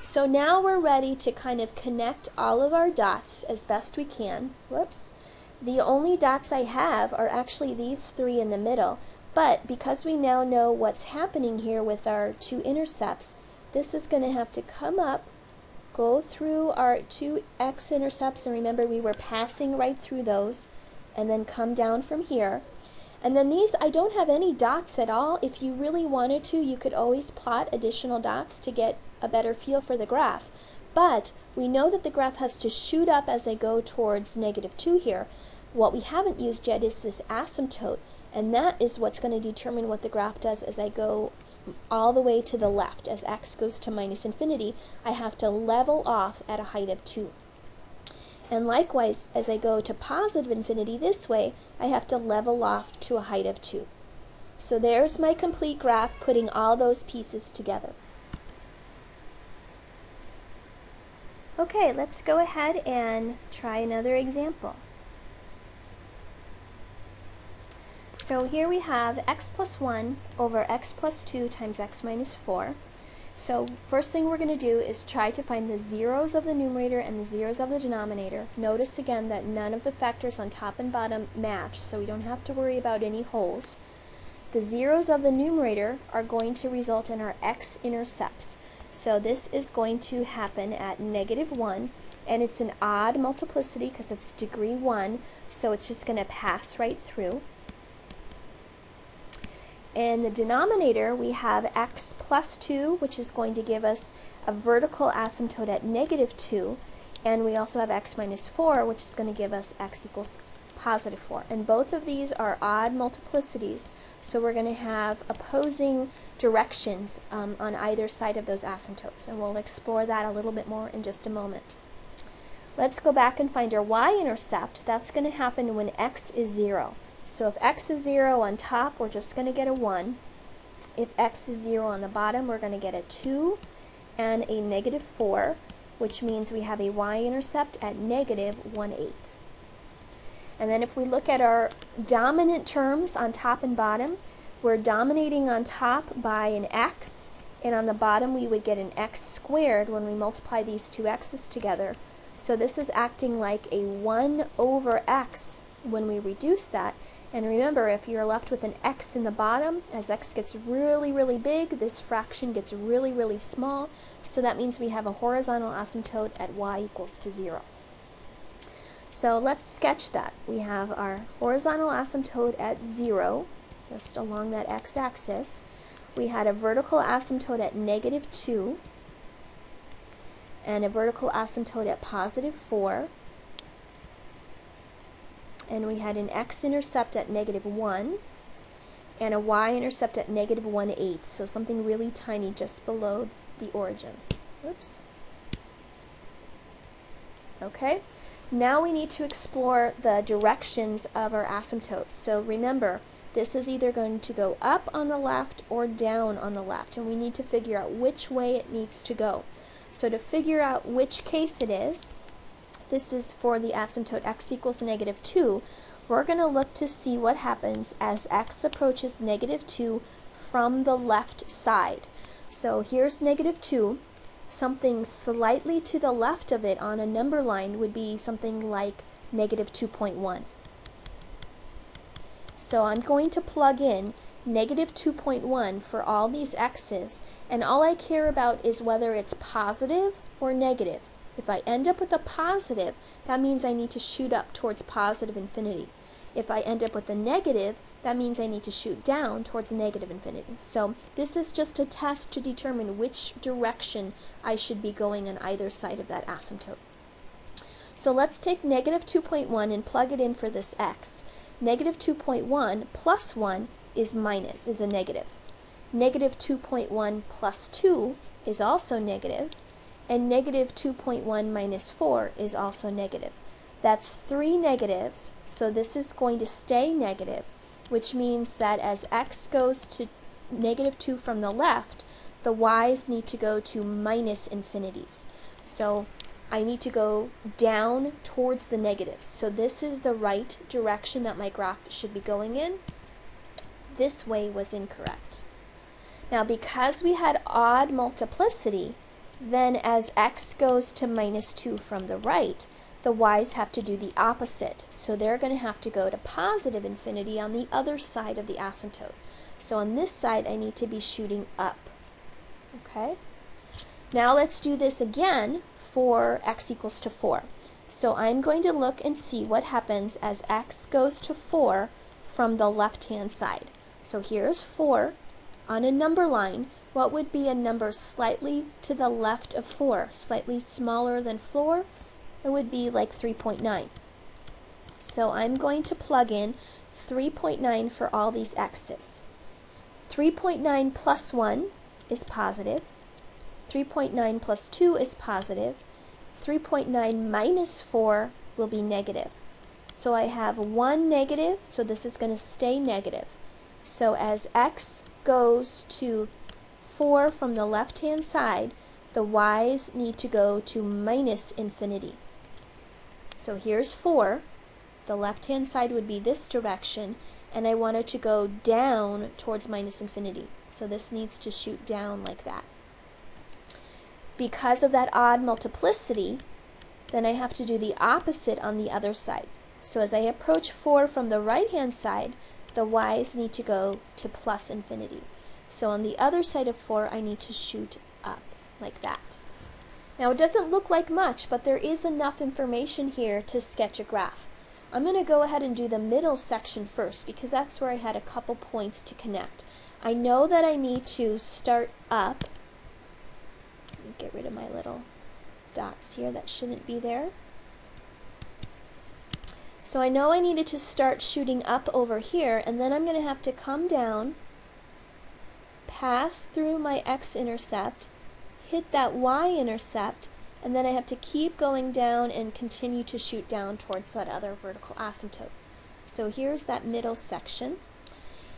So now we're ready to kind of connect all of our dots as best we can. Whoops. The only dots I have are actually these 3 in the middle, but because we now know what's happening here with our 2 intercepts, this is going to have to come up, go through our 2 x-intercepts, and remember we were passing right through those, and then come down from here. And then these, I don't have any dots at all. If you really wanted to, you could always plot additional dots to get a better feel for the graph. But we know that the graph has to shoot up as I go towards -2 here. What we haven't used yet is this asymptote, and that is what's going to determine what the graph does as I go all the way to the left. As x goes to minus infinity, I have to level off at a height of 2. And likewise, as I go to positive infinity this way, I have to level off to a height of 2. So there's my complete graph putting all those pieces together. Okay, let's go ahead and try another example. So here we have x plus 1 over x plus 2 times x minus 4. So first thing we're going to do is try to find the zeros of the numerator and the zeros of the denominator. Notice again that none of the factors on top and bottom match, so we don't have to worry about any holes. The zeros of the numerator are going to result in our x-intercepts. So this is going to happen at -1, and it's an odd multiplicity because it's degree 1, so it's just going to pass right through. In the denominator, we have x plus 2, which is going to give us a vertical asymptote at -2, and we also have x minus 4, which is going to give us x equals positive 4. And both of these are odd multiplicities, so we're going to have opposing directions on either side of those asymptotes, and we'll explore that a little bit more in just a moment. Let's go back and find our y-intercept. That's going to happen when x is 0. So if x is 0 on top, we're just going to get a 1. If x is 0 on the bottom, we're going to get a 2 and a -4, which means we have a y-intercept at -1/8. And then if we look at our dominant terms on top and bottom, we're dominating on top by an x, and on the bottom we would get an x squared when we multiply these two x's together. So this is acting like a 1 over x when we reduce that. And remember, if you're left with an x in the bottom, as x gets really, really big, this fraction gets really, really small. So that means we have a horizontal asymptote at y equals to 0. So let's sketch that. We have our horizontal asymptote at 0, just along that x-axis. We had a vertical asymptote at -2, and a vertical asymptote at +4. And we had an x-intercept at -1 and a y-intercept at -1/8, so something really tiny just below the origin. Oops. Okay, now we need to explore the directions of our asymptotes. So remember, this is either going to go up on the left or down on the left, and we need to figure out which way it needs to go. So to figure out which case it is, this is for the asymptote x equals -2, we're going to look to see what happens as x approaches -2 from the left side. So here's -2. Something slightly to the left of it on a number line would be something like -2.1. So I'm going to plug in -2.1 for all these x's, and all I care about is whether it's positive or negative. If I end up with a positive, that means I need to shoot up towards positive infinity. If I end up with a negative, that means I need to shoot down towards negative infinity. So this is just a test to determine which direction I should be going on either side of that asymptote. So let's take -2.1 and plug it in for this x. -2.1 plus 1 is a negative. -2.1 plus 2 is also negative. And -2.1 minus 4 is also negative. That's 3 negatives, so this is going to stay negative, which means that as x goes to -2 from the left, the y's need to go to minus infinities. So I need to go down towards the negatives. So this is the right direction that my graph should be going in. This way was incorrect. Now because we had odd multiplicity, then as x goes to -2 from the right, the y's have to do the opposite. So they're going to have to go to positive infinity on the other side of the asymptote. So on this side, I need to be shooting up. Okay? Now let's do this again for x equals to 4. So I'm going to look and see what happens as x goes to 4 from the left-hand side. So here's 4 on a number line. What would be a number slightly to the left of 4, slightly smaller than 4? It would be like 3.9. So I'm going to plug in 3.9 for all these x's. 3.9 plus 1 is positive. 3.9 plus 2 is positive. 3.9 minus 4 will be negative. So I have one negative, so this is going to stay negative. So as x goes to 4 from the left-hand side, the y's need to go to minus infinity. So here's 4. The left-hand side would be this direction, and I want it to go down towards minus infinity. So this needs to shoot down like that. Because of that odd multiplicity, then I have to do the opposite on the other side. So as I approach 4 from the right-hand side, the y's need to go to plus infinity. So on the other side of 4, I need to shoot up. like that. Now it doesn't look like much, but there is enough information here to sketch a graph. I'm going to go ahead and do the middle section first because that's where I had a couple points to connect. I know that I need to start up. Let me get rid of my little dots here that shouldn't be there. So I know I needed to start shooting up over here, and then I'm going to have to come down, pass through my x-intercept, hit that y-intercept, and then I have to keep going down and continue to shoot down towards that other vertical asymptote. So here's that middle section.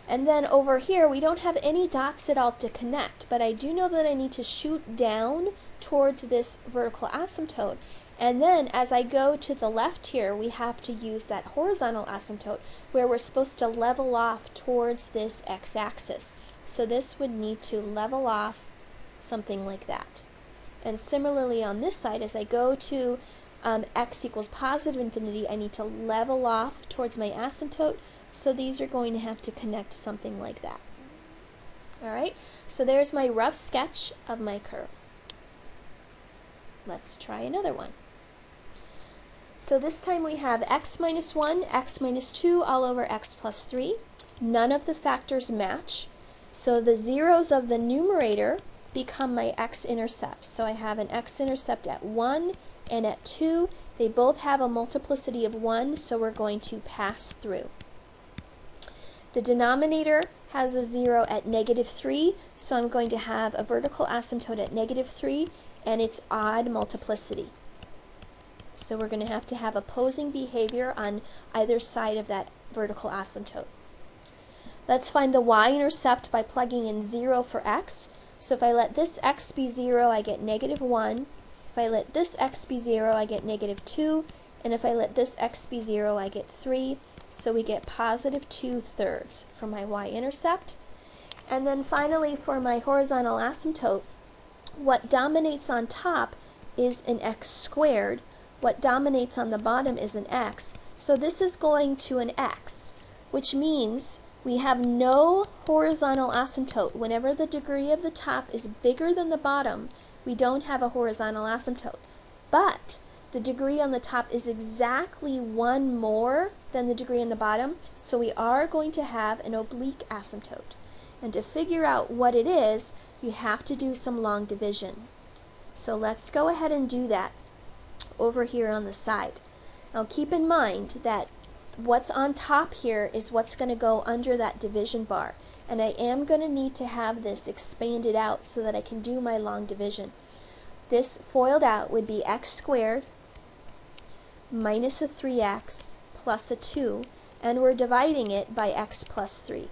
And then over here we don't have any dots at all to connect, but I do know that I need to shoot down towards this vertical asymptote. And then as I go to the left here, we have to use that horizontal asymptote where we're supposed to level off towards this x-axis. So this would need to level off something like that. And similarly on this side, as I go to x equals positive infinity, I need to level off towards my asymptote, so these are going to have to connect something like that. Alright, so there's my rough sketch of my curve. Let's try another one. So this time we have x minus 1, x minus 2 all over x plus 3. None of the factors match, so the zeros of the numerator become my x-intercepts. So I have an x-intercept at 1 and at 2. They both have a multiplicity of 1, so we're going to pass through. The denominator has a 0 at negative 3, so I'm going to have a vertical asymptote at negative 3 and its odd multiplicity. So we're going to have opposing behavior on either side of that vertical asymptote. Let's find the y-intercept by plugging in 0 for x. So if I let this x be 0, I get negative 1. If I let this x be 0, I get negative 2. And if I let this x be 0, I get 3. So we get positive 2/3 for my y-intercept. And then finally for my horizontal asymptote, what dominates on top is an x squared. What dominates on the bottom is an x. So this is going to an x, which means we have no horizontal asymptote. Whenever the degree of the top is bigger than the bottom, we don't have a horizontal asymptote. But the degree on the top is exactly 1 more than the degree on the bottom, so we are going to have an oblique asymptote. And to figure out what it is, you have to do some long division. So let's go ahead and do that over here on the side. Now keep in mind that what's on top here is what's going to go under that division bar, and I am going to need to have this expanded out so that I can do my long division. This foiled out would be x squared minus a 3x plus a 2, and we're dividing it by x plus 3.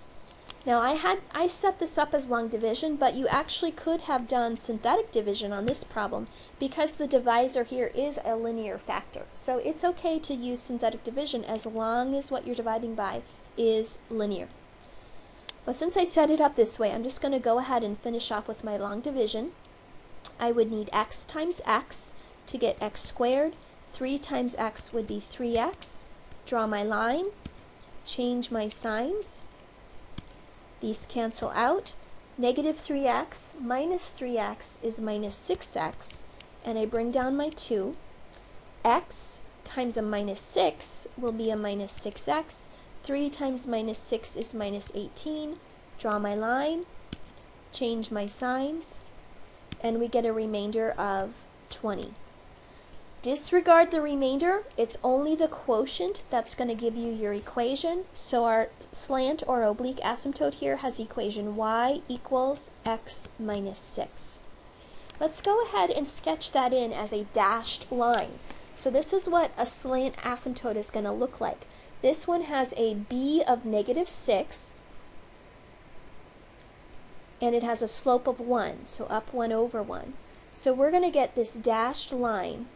Now I set this up as long division, but you actually could have done synthetic division on this problem because the divisor here is a linear factor. So it's okay to use synthetic division as long as what you're dividing by is linear. But since I set it up this way, I'm just going to go ahead and finish off with my long division. I would need x times x to get x squared. 3 times x would be 3x. Draw my line, change my signs. These cancel out. Negative 3x minus 3x is minus 6x, and I bring down my 2. X times a minus 6 will be a minus 6x. 3 times minus 6 is minus 18. Draw my line, change my signs, and we get a remainder of 20. Disregard the remainder. It's only the quotient that's going to give you your equation. So our slant or oblique asymptote here has equation y equals x minus 6. Let's go ahead and sketch that in as a dashed line. So this is what a slant asymptote is going to look like. This one has a b of negative 6, and it has a slope of 1, so up 1 over 1. So we're going to get this dashed line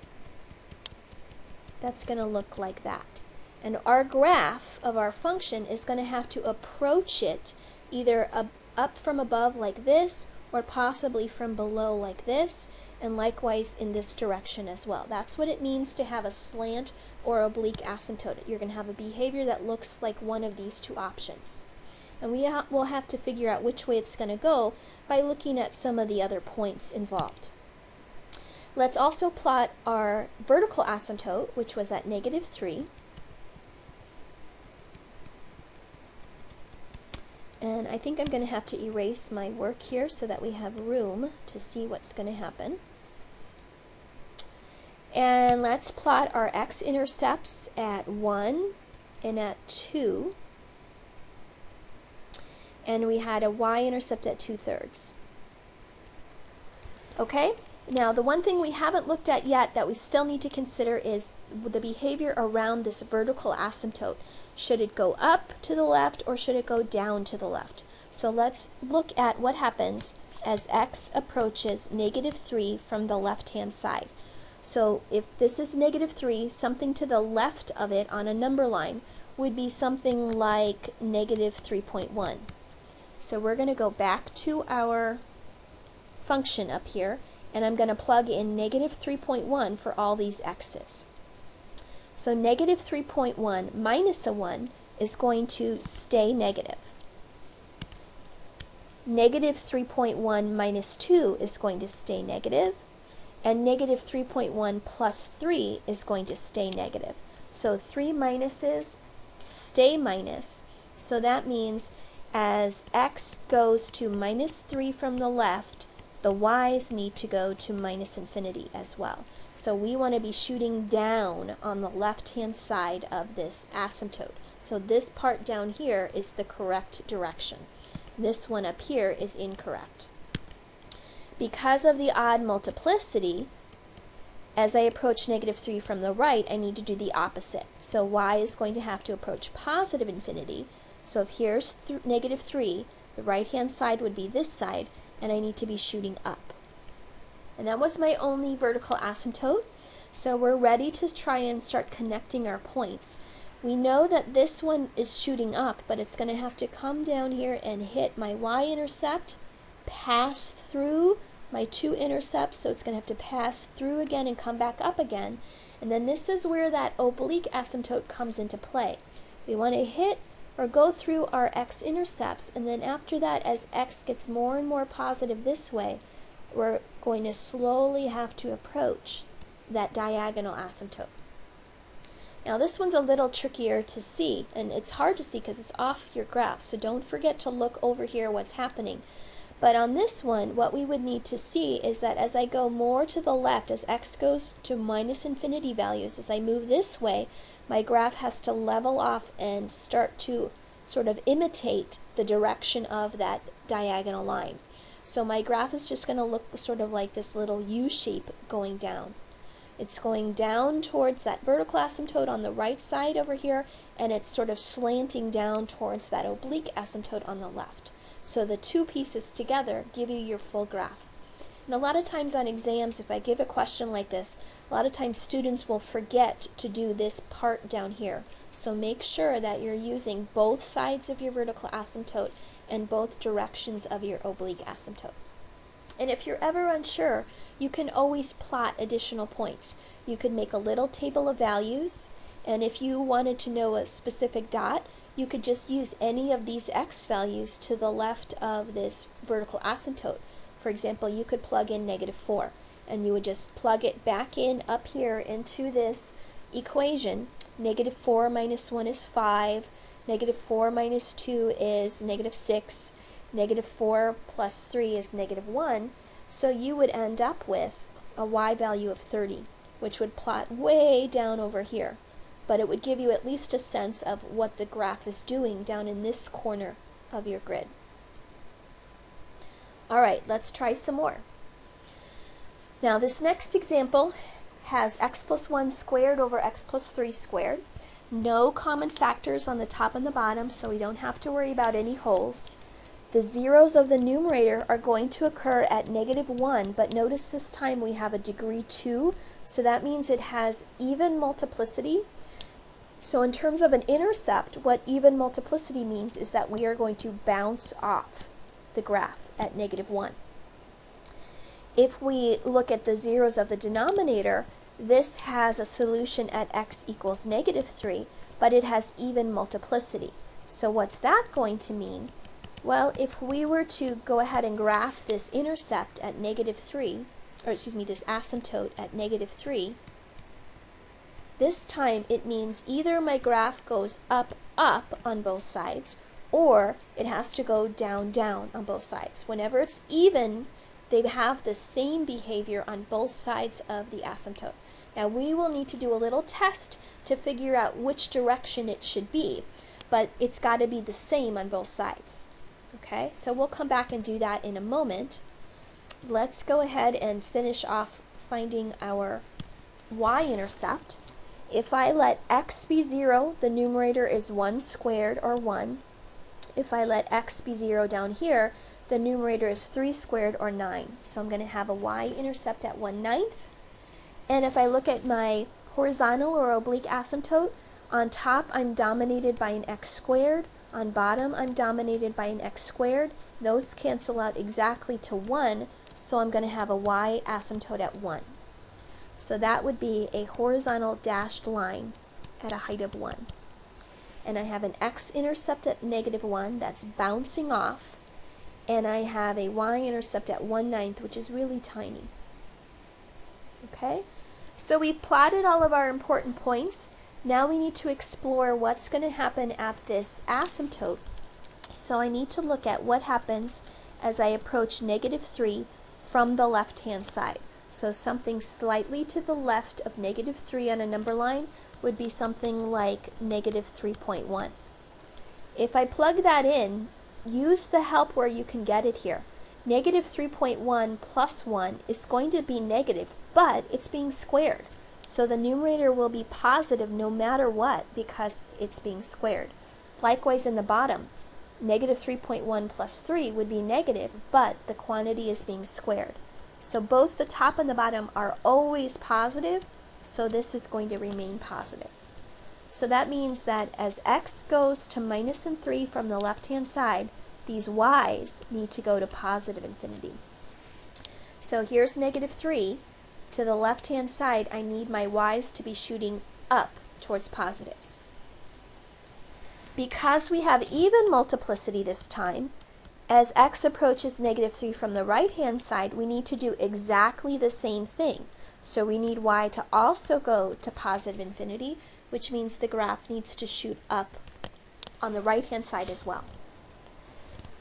that's going to look like that. And our graph of our function is going to have to approach it either up from above like this, or possibly from below like this, and likewise in this direction as well. That's what it means to have a slant or oblique asymptote. You're going to have a behavior that looks like one of these two options. And we'll have to figure out which way it's going to go by looking at some of the other points involved. Let's also plot our vertical asymptote, which was at -3. And I think I'm going to have to erase my work here so that we have room to see what's going to happen. And let's plot our x-intercepts at 1 and at 2. And we had a y-intercept at 2/3. Okay, now the one thing we haven't looked at yet that we still need to consider is the behavior around this vertical asymptote. Should it go up to the left or should it go down to the left? So let's look at what happens as x approaches -3 from the left-hand side. So if this is -3, something to the left of it on a number line would be something like -3.1. So we're going to go back to our function up here, and I'm going to plug in -3.1 for all these x's. So -3.1 minus a 1 is going to stay negative. -3.1 minus 2 is going to stay negative, and -3.1 plus 3 is going to stay negative. So 3 minuses stay minus, so that means as x goes to -3 from the left, the y's need to go to -infinity as well. So we want to be shooting down on the left-hand side of this asymptote. So this part down here is the correct direction. This one up here is incorrect. Because of the odd multiplicity, as I approach -3 from the right, I need to do the opposite. So y is going to have to approach positive infinity. So if here's -3, the right-hand side would be this side, and I need to be shooting up. And that was my only vertical asymptote. So we're ready to try and start connecting our points. We know that this one is shooting up, but it's going to have to come down here and hit my y-intercept, pass through my 2 intercepts, so it's going to have to pass through again and come back up again. And then this is where that oblique asymptote comes into play. We want to hit or go through our x-intercepts, and then after that, as x gets more and more positive this way, we're going to slowly have to approach that diagonal asymptote. Now this one's a little trickier to see, and it's hard to see because it's off your graph, so don't forget to look over here what's happening. But on this one, what we would need to see is that as I go more to the left, as x goes to -infinity values, as I move this way, my graph has to level off and start to sort of imitate the direction of that diagonal line. So my graph is just going to look sort of like this little U shape going down. It's going down towards that vertical asymptote on the right side over here, and it's sort of slanting down towards that oblique asymptote on the left. So the two pieces together give you your full graph. And a lot of times on exams, if I give a question like this, a lot of times students will forget to do this part down here. So make sure that you're using both sides of your vertical asymptote and both directions of your oblique asymptote. And if you're ever unsure, you can always plot additional points. You could make a little table of values, and if you wanted to know a specific dot, you could just use any of these x values to the left of this vertical asymptote. For example, you could plug in -4, and you would just plug it back in up here into this equation. -4 minus 1 is 5, -4 minus 2 is -6, -4 plus 3 is -1, so you would end up with a y value of 30, which would plot way down over here. But it would give you at least a sense of what the graph is doing down in this corner of your grid. Alright, let's try some more. Now this next example has x plus 1 squared over x plus 3 squared. No common factors on the top and the bottom, so we don't have to worry about any holes. The zeros of the numerator are going to occur at -1, but notice this time we have a degree 2, so that means it has even multiplicity. So in terms of an intercept, what even multiplicity means is that we are going to bounce off the graph at -1. If we look at the zeros of the denominator, this has a solution at x equals -3, but it has even multiplicity. So what's that going to mean? Well, if we were to go ahead and graph this intercept at -3, this asymptote at -3, this time it means either my graph goes up on both sides, or it has to go down on both sides. Whenever it's even, they have the same behavior on both sides of the asymptote. Now we will need to do a little test to figure out which direction it should be, but it's got to be the same on both sides. Okay, so we'll come back and do that in a moment. Let's go ahead and finish off finding our y-intercept. If I let x be 0, the numerator is 1 squared, or 1. If I let x be 0 down here, the numerator is 3 squared, or 9. So I'm going to have a y-intercept at 1/9. And if I look at my horizontal or oblique asymptote, on top I'm dominated by an x squared, on bottom I'm dominated by an x squared. Those cancel out exactly to 1, so I'm going to have a y asymptote at 1. So that would be a horizontal dashed line at a height of 1. And I have an x-intercept at -1 that's bouncing off, and I have a y-intercept at 1/9, which is really tiny. Okay? So we've plotted all of our important points. Now we need to explore what's going to happen at this asymptote. So I need to look at what happens as I approach -3 from the left-hand side. So something slightly to the left of -3 on a number line would be something like -3.1. If I plug that in, use the help where you can get it here. -3.1 plus 1 is going to be negative, but it's being squared. So the numerator will be positive no matter what because it's being squared. Likewise in the bottom, -3.1 plus 3 would be negative, but the quantity is being squared. So both the top and the bottom are always positive, so this is going to remain positive. So that means that as x goes to -3 from the left-hand side, these y's need to go to positive infinity. So here's -3. To the left-hand side, I need my y's to be shooting up towards positives. Because we have even multiplicity this time, as x approaches -3 from the right-hand side, we need to do exactly the same thing. So we need y to also go to positive infinity, which means the graph needs to shoot up on the right-hand side as well.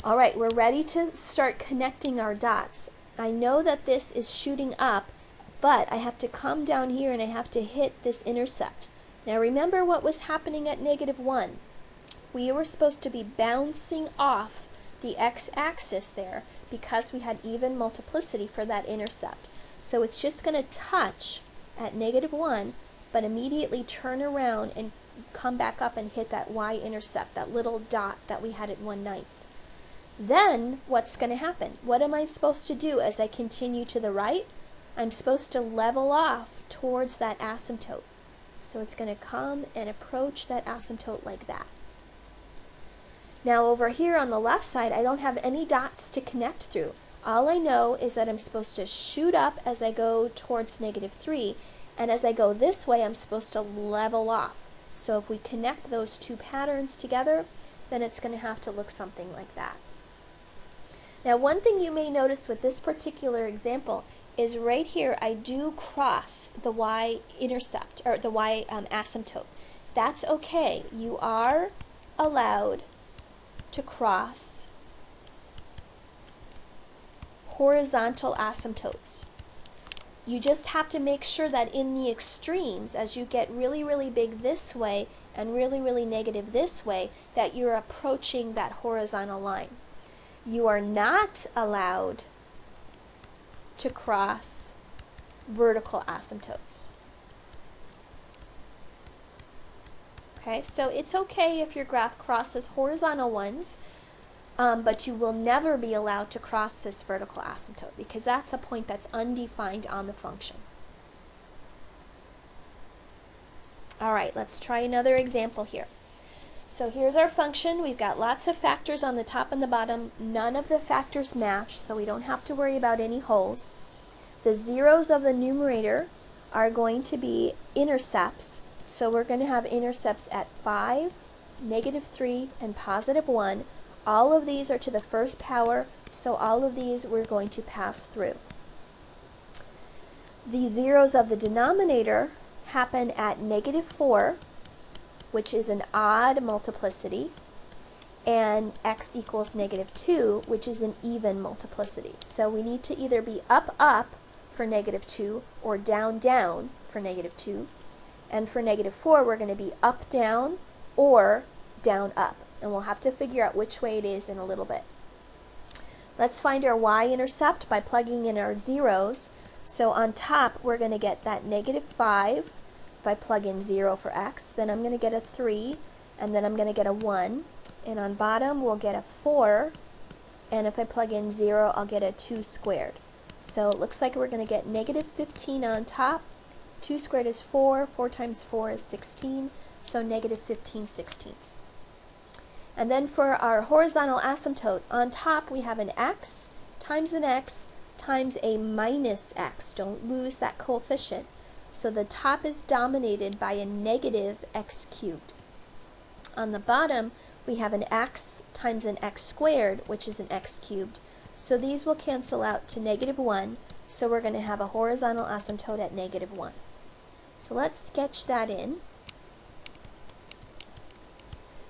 All right, we're ready to start connecting our dots. I know that this is shooting up, but I have to come down here and I have to hit this intercept. Now remember what was happening at -1. We were supposed to be bouncing off the x-axis there because we had even multiplicity for that intercept. So it's just going to touch at -1, but immediately turn around and come back up and hit that y-intercept, that little dot that we had at 1/9. Then what's going to happen? What am I supposed to do as I continue to the right? I'm supposed to level off towards that asymptote. So it's going to come and approach that asymptote like that. Now over here on the left side, I don't have any dots to connect through. All I know is that I'm supposed to shoot up as I go towards -3, and as I go this way, I'm supposed to level off. So if we connect those two patterns together, then it's going to have to look something like that. Now one thing you may notice with this particular example is right here I do cross the y-intercept, or the y-asymptote. That's okay. You are allowed to cross horizontal asymptotes. You just have to make sure that in the extremes, as you get really, really big this way and really, really negative this way, that you're approaching that horizontal line. You are not allowed to cross vertical asymptotes. Okay, so it's okay if your graph crosses horizontal ones, but you will never be allowed to cross this vertical asymptote because that's a point that's undefined on the function. All right, let's try another example here. So here's our function. We've got lots of factors on the top and the bottom. None of the factors match, so we don't have to worry about any holes. The zeros of the numerator are going to be intercepts, so we're going to have intercepts at 5, -3, and +1. All of these are to the first power, so all of these we're going to pass through. The zeros of the denominator happen at -4, which is an odd multiplicity, and x equals -2, which is an even multiplicity. So we need to either be up, up for -2 or down, down for -2. And for -4, we're going to be up, down, or down, up. And we'll have to figure out which way it is in a little bit. Let's find our y-intercept by plugging in our zeros. So on top, we're going to get that -5 if I plug in 0 for x. Then I'm going to get a 3, and then I'm going to get a 1. And on bottom, we'll get a 4. And if I plug in 0, I'll get a 2 squared. So it looks like we're going to get -15 on top. 2 squared is 4. 4 times 4 is 16. So -15/16. And then for our horizontal asymptote, on top we have an x times an x times a minus x. Don't lose that coefficient. So the top is dominated by a negative x cubed. On the bottom, we have an x times an x squared, which is an x cubed. So these will cancel out to -1. So we're going to have a horizontal asymptote at -1. So let's sketch that in.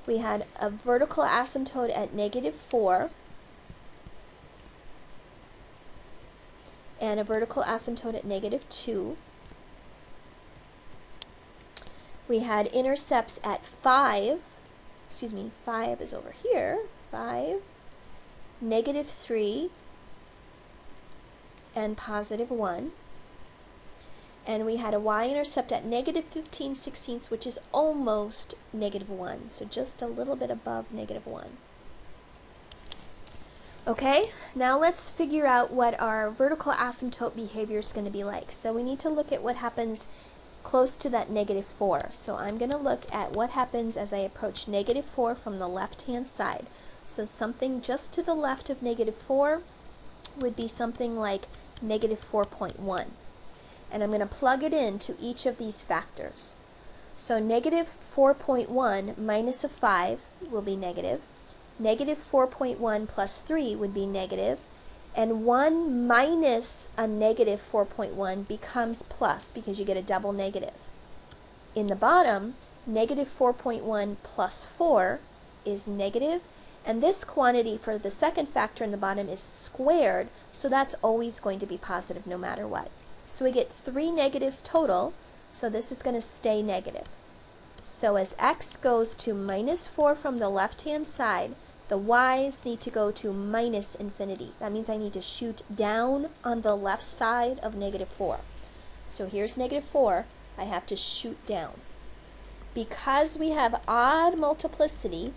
We had a vertical asymptote at -4 and a vertical asymptote at -2. We had intercepts at 5, 5 is over here, 5, -3, and +1. And we had a y-intercept at -15/16, which is almost -1, so just a little bit above -1. Okay, now let's figure out what our vertical asymptote behavior is going to be like. So we need to look at what happens close to that -4. So I'm going to look at what happens as I approach -4 from the left-hand side. So something just to the left of -4 would be something like -4.1. And I'm going to plug it into each of these factors. So -4.1 minus a 5 will be negative. -4.1 plus 3 would be negative. And 1 minus a -4.1 becomes plus because you get a double negative. In the bottom, -4.1 plus 4 is negative. And this quantity for the second factor in the bottom is squared, so that's always going to be positive no matter what. So we get 3 negatives total, so this is going to stay negative. So as x goes to -4 from the left-hand side, the y's need to go to -infinity. That means I need to shoot down on the left side of -4. So here's -4, I have to shoot down. Because we have odd multiplicity,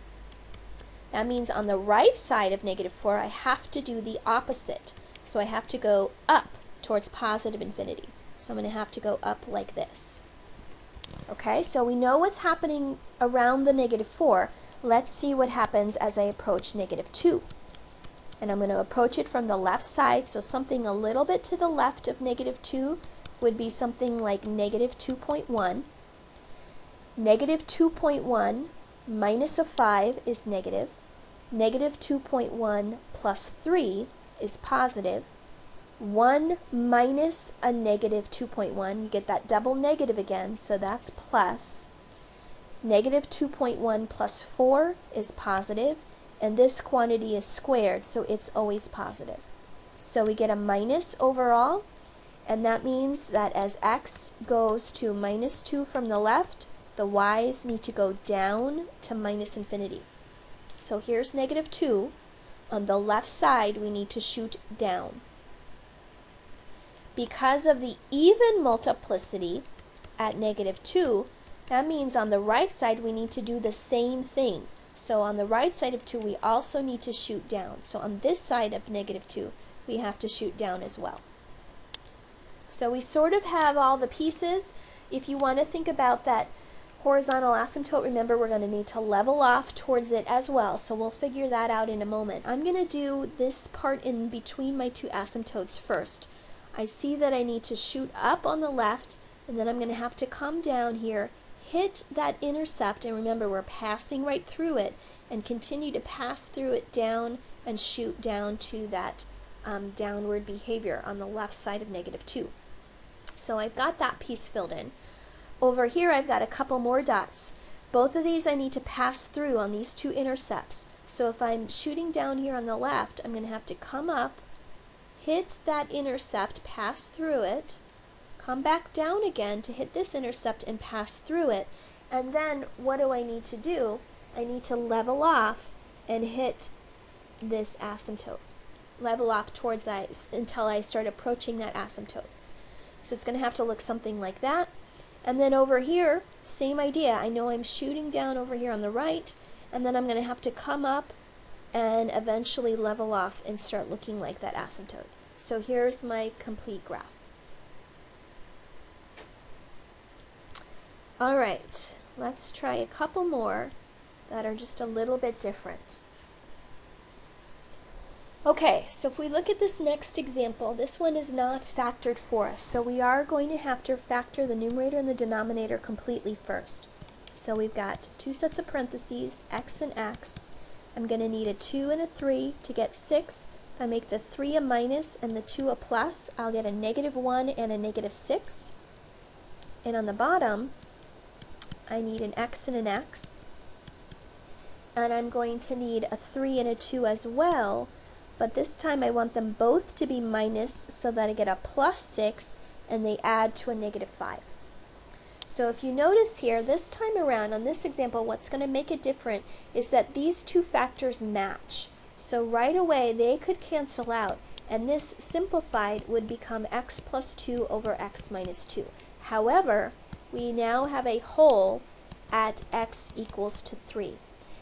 that means on the right side of -4, I have to do the opposite. So I have to go up towards positive infinity. So I'm going to have to go up like this. Okay, so we know what's happening around the -4. Let's see what happens as I approach -2. And I'm going to approach it from the left side, so something a little bit to the left of -2 would be something like -2.1. -2.1 minus a 5 is negative. -2.1 plus 3 is positive. 1 minus a -2.1, you get that double negative again, so that's plus. -2.1 plus 4 is positive, and this quantity is squared, so it's always positive. So we get a minus overall, and that means that as x goes to -2 from the left, the y's need to go down to -infinity. So here's -2. On the left side, we need to shoot down. Because of the even multiplicity at -2, that means on the right side we need to do the same thing. So on the right side of 2 we also need to shoot down. So on this side of -2 we have to shoot down as well. So we sort of have all the pieces. If you want to think about that horizontal asymptote, remember we're going to need to level off towards it as well. So we'll figure that out in a moment. I'm going to do this part in between my two asymptotes first. I see that I need to shoot up on the left, and then I'm going to have to come down here, hit that intercept, and remember we're passing right through it, and continue to pass through it down and shoot down to that downward behavior on the left side of -2. So I've got that piece filled in. Over here I've got a couple more dots. Both of these I need to pass through on these two intercepts. So if I'm shooting down here on the left, I'm going to have to come up, hit that intercept, pass through it, come back down again to hit this intercept and pass through it. And then what do I need to do? I need to level off and hit this asymptote. Level off towards until I start approaching that asymptote. So it's going to have to look something like that. And then over here, same idea. I know I'm shooting down over here on the right, and then I'm going to have to come up and eventually level off and start looking like that asymptote. So here's my complete graph. Alright, let's try a couple more that are just a little bit different. Okay, so if we look at this next example, this one is not factored for us, so we are going to have to factor the numerator and the denominator completely first. So we've got two sets of parentheses, x and x. I'm going to need a 2 and a 3 to get 6. If I make the 3 a minus and the 2 a plus, I'll get a -1 and a -6. And on the bottom, I need an x and an x. And I'm going to need a 3 and a 2 as well. But this time I want them both to be minus so that I get a +6 and they add to a -5. So if you notice here, this time around on this example, what's going to make it different is that these two factors match. So right away they could cancel out, and this simplified would become x + 2 over x - 2. However, we now have a whole at x = 3.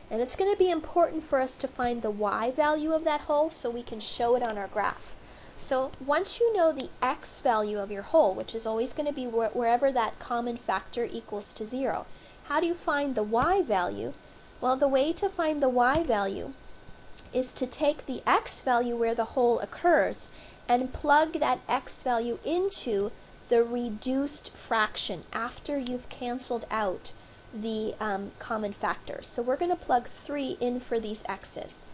And it's going to be important for us to find the y value of that whole so we can show it on our graph. So once you know the x value of your whole, which is always going to be wherever that common factor equals to 0, how do you find the y value? Well, the way to find the y value is to take the x value where the whole occurs and plug that x value into the reduced fraction after you've canceled out the common factors. So we're going to plug 3 in for these x's.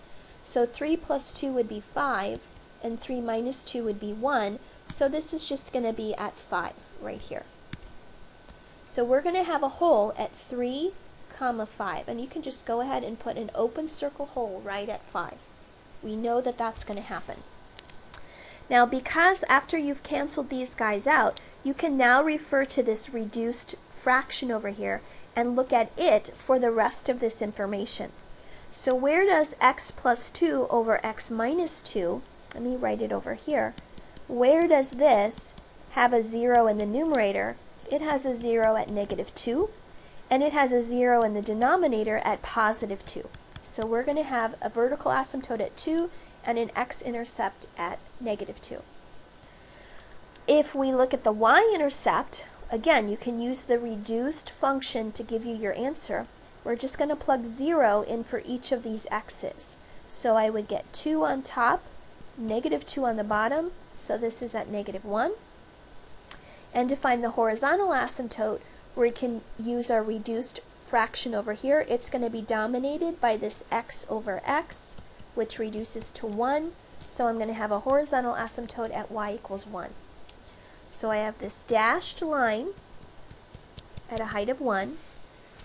So 3 + 2 would be 5, and 3 - 2 would be 1, so this is just going to be at 5 right here. So we're going to have a whole at 3, 5, and you can just go ahead and put an open circle hole right at 5. We know that that's going to happen. Now, because after you've canceled these guys out, you can now refer to this reduced fraction over here and look at it for the rest of this information. So where does x + 2 over x - 2, let me write it over here, where does this have a 0 in the numerator? It has a 0 at -2, and it has a 0 in the denominator at +2. So we're going to have a vertical asymptote at 2 and an x-intercept at -2. If we look at the y-intercept, again, you can use the reduced function to give you your answer. We're just going to plug 0 in for each of these x's. So I would get 2 on top, -2 on the bottom, so this is at -1. And to find the horizontal asymptote, we can use our reduced fraction over here. It's going to be dominated by this x over x, which reduces to 1. So I'm going to have a horizontal asymptote at y = 1. So I have this dashed line at a height of 1.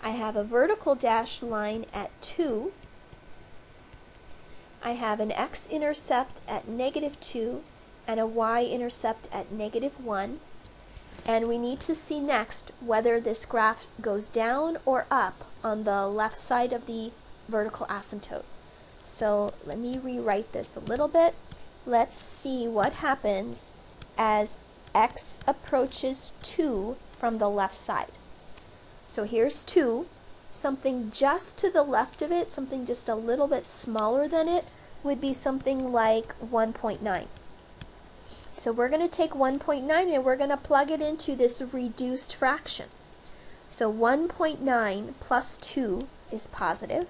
I have a vertical dashed line at 2. I have an x-intercept at -2 and a y-intercept at -1. And we need to see next whether this graph goes down or up on the left side of the vertical asymptote. So let me rewrite this a little bit. Let's see what happens as x approaches 2 from the left side. So here's 2. Something just to the left of it, something just a little bit smaller than it, would be something like 1.9. So we're going to take 1.9 and we're going to plug it into this reduced fraction. So 1.9 plus 2 is positive.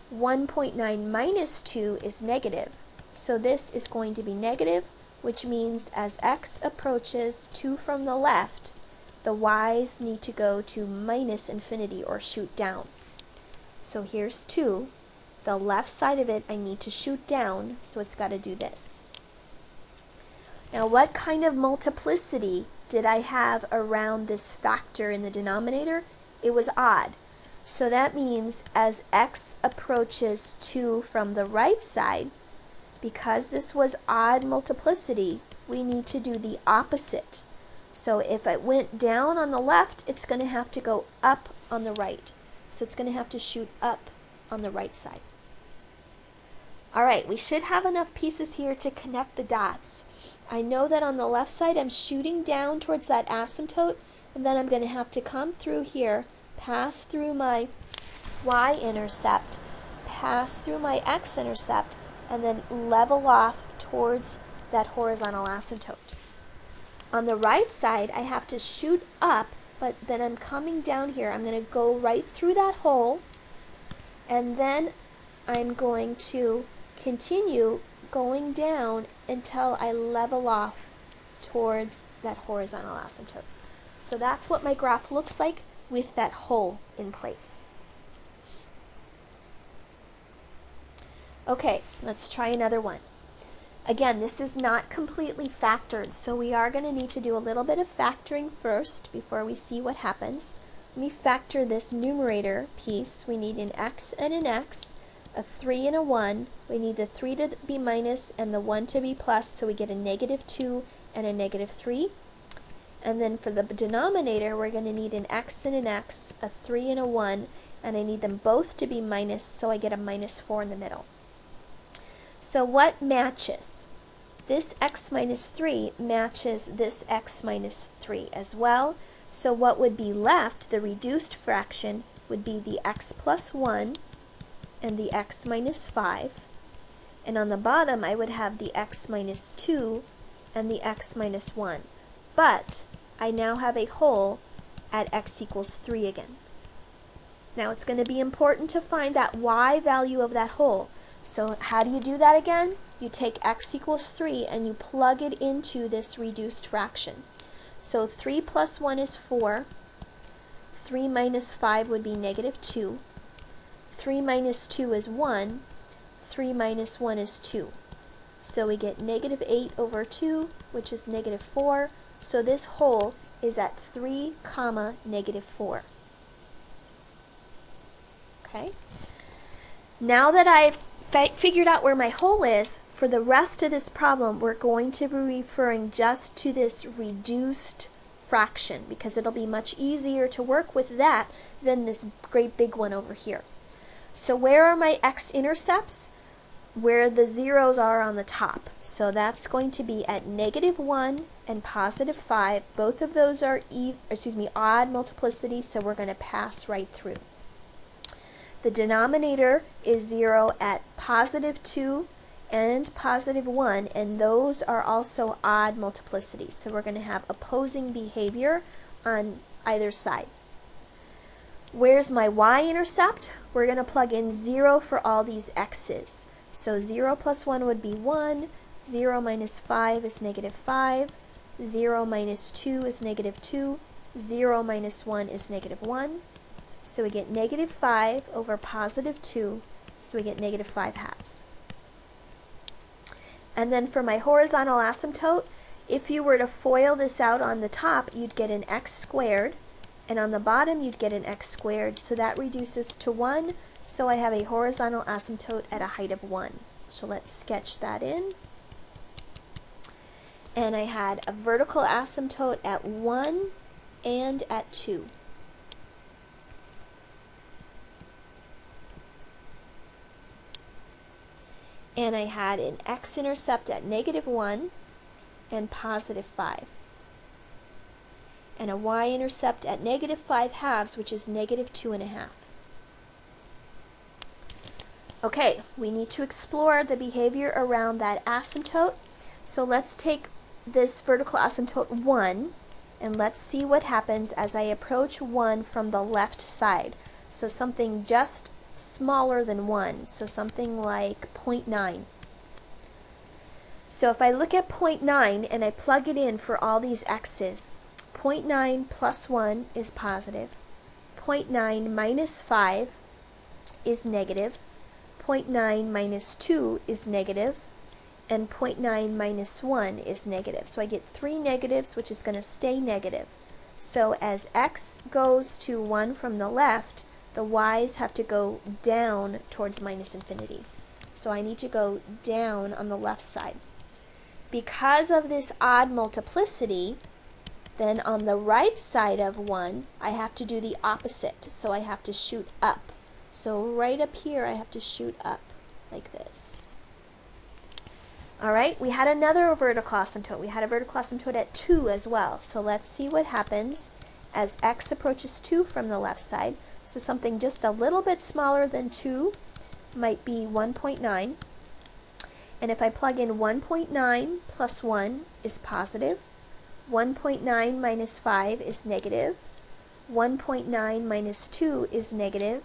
1.9 minus 2 is negative. So this is going to be negative, which means as x approaches 2 from the left, the y's need to go to -infinity or shoot down. So here's 2. The left side of it I need to shoot down, so it's got to do this. Now what kind of multiplicity did I have around this factor in the denominator? It was odd. So that means as x approaches 2 from the right side, because this was odd multiplicity, we need to do the opposite. So if it went down on the left, it's going to have to go up on the right. So it's going to have to shoot up on the right side. Alright, we should have enough pieces here to connect the dots. I know that on the left side I'm shooting down towards that asymptote, and then I'm going to have to come through here, pass through my y-intercept, pass through my x-intercept, and then level off towards that horizontal asymptote. On the right side, I have to shoot up, but then I'm coming down here. I'm going to go right through that hole, and then I'm going to continue going down until I level off towards that horizontal asymptote. So that's what my graph looks like with that hole in place. Okay, let's try another one. Again, this is not completely factored, so we are going to need to do a little bit of factoring first before we see what happens. Let me factor this numerator piece. We need an x and an x, a 3 and a 1. We need the 3 to be minus and the 1 to be plus, so we get a -2 and a -3. And then for the denominator, we're going to need an x and an x, a 3 and a 1, and I need them both to be minus, so I get a -4 in the middle. So what matches? This x minus 3 matches this x minus 3 as well. So what would be left, the reduced fraction, would be the x plus 1 and the x minus 5. And on the bottom, I would have the x minus 2 and the x minus 1. But I now have a hole at x equals 3 again. Now it's going to be important to find that y value of that hole. So how do you do that again? You take x equals 3 and you plug it into this reduced fraction. So 3 plus 1 is 4. 3 minus 5 would be -2. 3 minus 2 is 1. 3 minus 1 is 2. So we get -8 over 2, which is -4. So this hole is at 3, -4. Okay? Now that I've figured out where my hole is, for the rest of this problem, we're going to be referring just to this reduced fraction because it'll be much easier to work with that than this great big one over here. So where are my x-intercepts? Where the zeros are on the top. So that's going to be at -1 and +5. Both of those are odd multiplicity, so we're going to pass right through. The denominator is 0 at +2 and +1, and those are also odd multiplicities. So we're going to have opposing behavior on either side. Where's my y-intercept? We're going to plug in 0 for all these x's. So 0 plus 1 would be 1, 0 minus 5 is -5, 0 minus 2 is -2, 0 minus 1 is -1. So we get -5 over +2, so we get -5 halves. And then for my horizontal asymptote, if you were to FOIL this out on the top, you'd get an x squared, and on the bottom you'd get an x squared, so that reduces to 1, so I have a horizontal asymptote at a height of 1. So let's sketch that in. And I had a vertical asymptote at 1 and at 2. And I had an x-intercept at -1 and +5. And a y-intercept at -5 halves, which is -2.5. Okay, we need to explore the behavior around that asymptote. So let's take this vertical asymptote 1, and let's see what happens as I approach 1 from the left side. So something just smaller than 1, so something like 0.9. So if I look at 0.9 and I plug it in for all these x's, 0.9 plus 1 is positive, 0.9 minus 5 is negative, 0.9 minus 2 is negative, and 0.9 minus 1 is negative. So I get 3 negatives, which is going to stay negative. So as x goes to 1 from the left, the y's have to go down towards minus infinity. So I need to go down on the left side. Because of this odd multiplicity, then on the right side of 1, I have to do the opposite. So I have to shoot up. So right up here, I have to shoot up like this. All right, we had another vertical asymptote. We had a vertical asymptote at 2 as well. So let's see what happens as x approaches 2 from the left side. So something just a little bit smaller than 2 might be 1.9. And if I plug in 1.9 plus 1 is positive. 1.9 minus 5 is negative. 1.9 minus 2 is negative.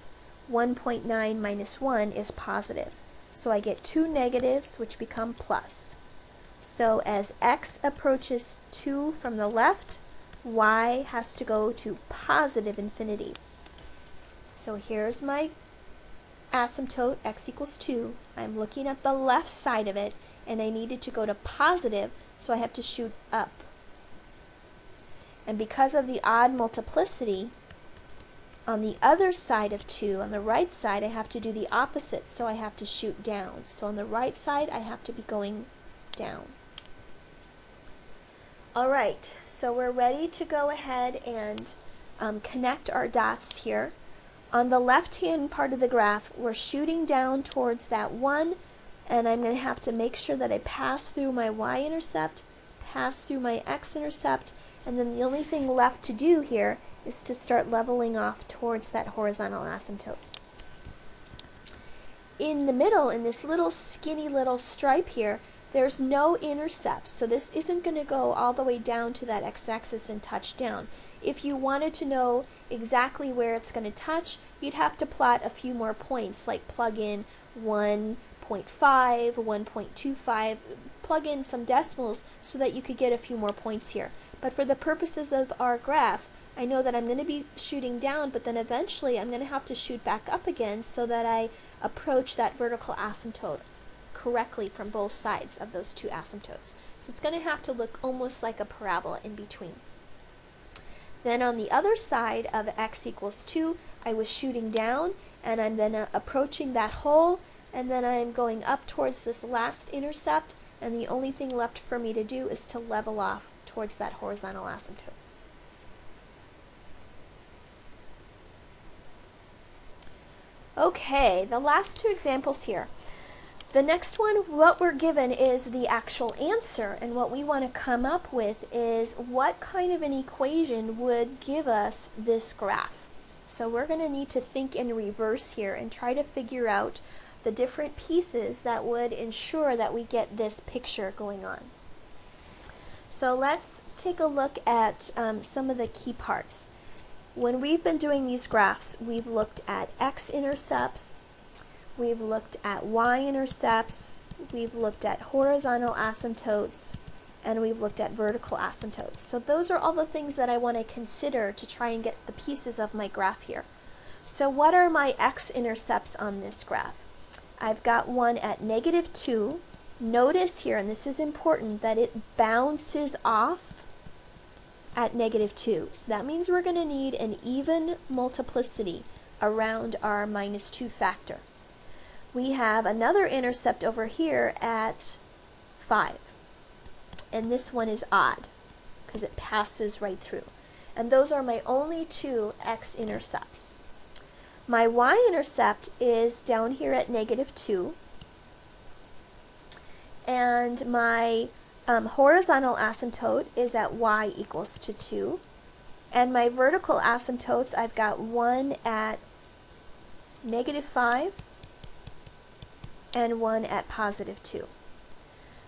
1.9 minus 1 is positive. So I get 2 negatives, which become plus. So as x approaches 2 from the left, y has to go to positive infinity. So here's my asymptote, x equals 2. I'm looking at the left side of it, and I needed to go to positive, so I have to shoot up. And because of the odd multiplicity, on the other side of 2, on the right side, I have to do the opposite, so I have to shoot down. So on the right side, I have to be going down. Alright, so we're ready to go ahead and connect our dots here. On the left-hand part of the graph, we're shooting down towards that 1, and I'm going to have to make sure that I pass through my y-intercept, pass through my x-intercept, and then the only thing left to do here is to start leveling off towards that horizontal asymptote. In the middle, in this little skinny little stripe here, there's no intercepts, so this isn't going to go all the way down to that x-axis and touch down. If you wanted to know exactly where it's going to touch, you'd have to plot a few more points, like plug in 1.5, 1.25, plug in some decimals so that you could get a few more points here. But for the purposes of our graph, I know that I'm going to be shooting down, but then eventually I'm going to have to shoot back up again so that I approach that vertical asymptote correctly from both sides of those two asymptotes. So it's going to have to look almost like a parabola in between. Then on the other side of x equals 2, I was shooting down, and I'm then approaching that hole, and then I'm going up towards this last intercept, and the only thing left for me to do is to level off towards that horizontal asymptote. Okay, the last two examples here. The next one, what we're given is the actual answer, and what we want to come up with is what kind of an equation would give us this graph. So we're going to need to think in reverse here and try to figure out the different pieces that would ensure that we get this picture going on. So let's take a look at some of the key parts. When we've been doing these graphs, we've looked at x-intercepts, we've looked at y-intercepts, we've looked at horizontal asymptotes, and we've looked at vertical asymptotes. So those are all the things that I want to consider to try and get the pieces of my graph here. So what are my x-intercepts on this graph? I've got one at -2. Notice here, and this is important, that it bounces off at -2. So that means we're going to need an even multiplicity around our -2 factor. We have another intercept over here at 5. And this one is odd because it passes right through. And those are my only two x-intercepts. My y-intercept is down here at -2. And my horizontal asymptote is at y equals to 2. And my vertical asymptotes, I've got one at -5 and one at +2.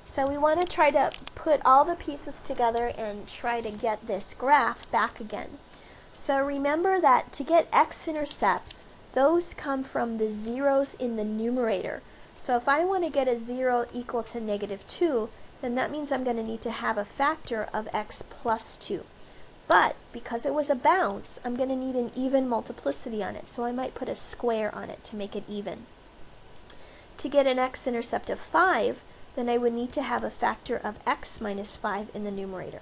So we want to try to put all the pieces together and try to get this graph back again. So remember that to get x-intercepts, those come from the zeros in the numerator. So if I want to get a 0 equal to -2, then that means I'm going to need to have a factor of x plus 2. But because it was a bounce, I'm going to need an even multiplicity on it, so I might put a square on it to make it even. To get an x-intercept of 5, then I would need to have a factor of x minus 5 in the numerator.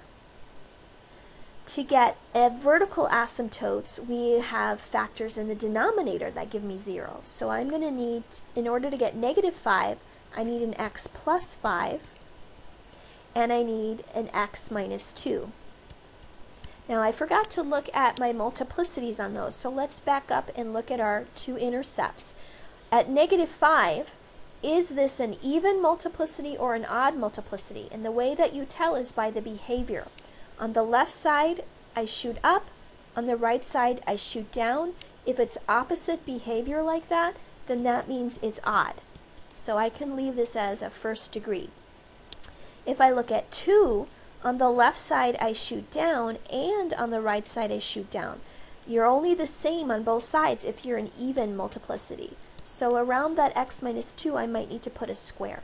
To get a vertical asymptotes, we have factors in the denominator that give me 0. So I'm going to need, in order to get negative 5, I need an x plus 5, and I need an x minus 2. Now I forgot to look at my multiplicities on those, so let's back up and look at our two intercepts. At negative 5, is this an even multiplicity or an odd multiplicity? And the way that you tell is by the behavior. On the left side, I shoot up. On the right side, I shoot down. If it's opposite behavior like that, then that means it's odd. So I can leave this as a first degree. If I look at 2, on the left side I shoot down, and on the right side I shoot down. You're only the same on both sides if you're an even multiplicity. So around that x minus 2, I might need to put a square.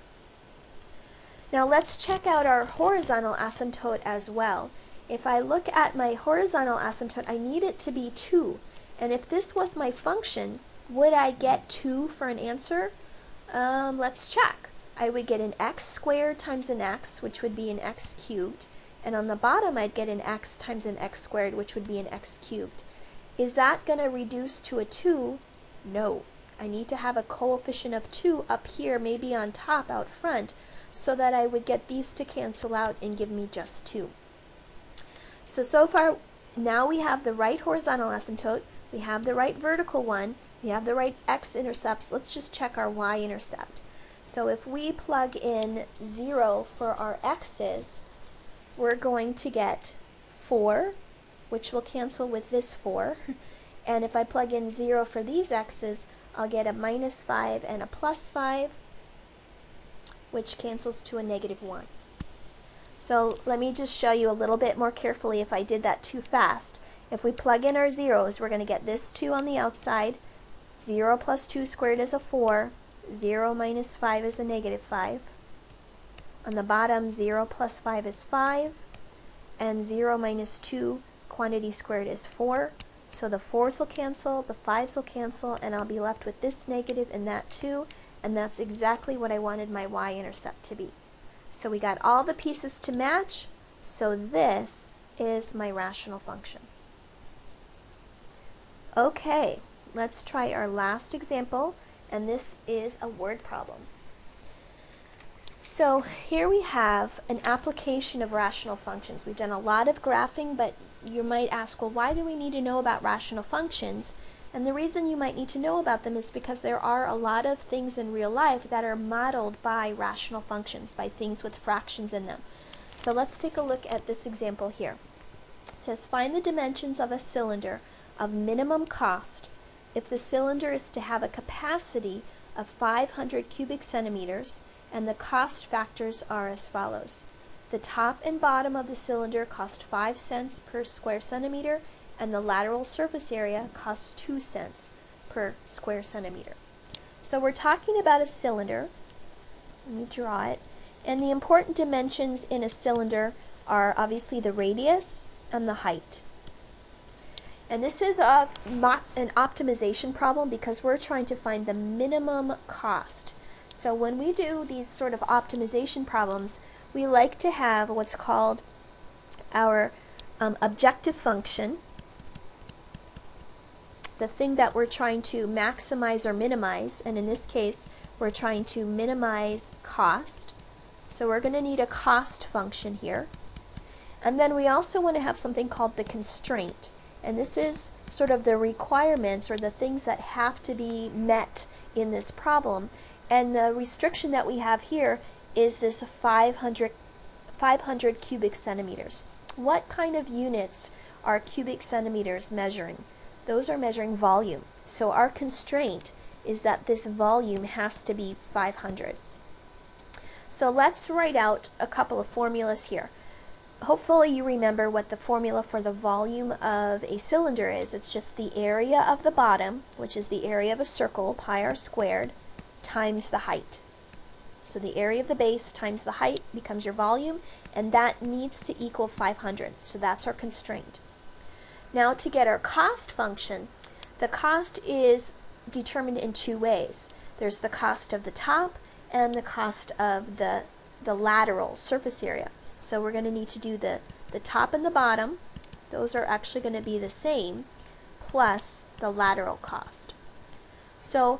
Now let's check out our horizontal asymptote as well. If I look at my horizontal asymptote, I need it to be 2. And if this was my function, would I get 2 for an answer? Let's check. I would get an x squared times an x, which would be an x cubed. And on the bottom, I'd get an x times an x squared, which would be an x cubed. Is that going to reduce to a 2? No. I need to have a coefficient of 2 up here, maybe on top, out front, so that I would get these to cancel out and give me just 2. So far, now we have the right horizontal asymptote, we have the right vertical one, we have the right x-intercepts. Let's just check our y-intercept. So if we plug in 0 for our x's, we're going to get 4, which will cancel with this 4. And if I plug in 0 for these x's, I'll get a minus 5 and a plus 5, which cancels to a negative 1. So let me just show you a little bit more carefully if I did that too fast. If we plug in our zeros, we're going to get this 2 on the outside. 0 plus 2 squared is a 4. 0 minus 5 is a negative 5. On the bottom, 0 plus 5 is 5. And 0 minus 2, quantity squared, is 4. So the 4's will cancel, the 5's will cancel, and I'll be left with this negative and that 2. And that's exactly what I wanted my y-intercept to be. So we got all the pieces to match, so this is my rational function. Okay, let's try our last example, and this is a word problem. So here we have an application of rational functions. We've done a lot of graphing, but you might ask, well, why do we need to know about rational functions? And the reason you might need to know about them is because there are a lot of things in real life that are modeled by rational functions, by things with fractions in them. So let's take a look at this example here. It says, find the dimensions of a cylinder of minimum cost if the cylinder is to have a capacity of 500 cubic centimeters, and the cost factors are as follows. The top and bottom of the cylinder cost 5 cents per square centimeter, and the lateral surface area costs 2 cents per square centimeter. So we're talking about a cylinder. Let me draw it. And the important dimensions in a cylinder are obviously the radius and the height. And this is an optimization problem because we're trying to find the minimum cost. So when we do these sort of optimization problems, we like to have what's called our objective function, the thing that we're trying to maximize or minimize, and in this case we're trying to minimize cost. So we're going to need a cost function here. And then we also want to have something called the constraint. And this is sort of the requirements or the things that have to be met in this problem. And the restriction that we have here is this 500 cubic centimeters. What kind of units are cubic centimeters measuring? Those are measuring volume. So our constraint is that this volume has to be 500. So let's write out a couple of formulas here. Hopefully you remember what the formula for the volume of a cylinder is. It's just the area of the bottom, which is the area of a circle, pi r squared, times the height. So the area of the base times the height becomes your volume, and that needs to equal 500. So that's our constraint. Now to get our cost function, the cost is determined in two ways. There's the cost of the top and the cost of the the lateral surface area. So we're going to need to do the top and the bottom. Those are actually going to be the same, plus the lateral cost. So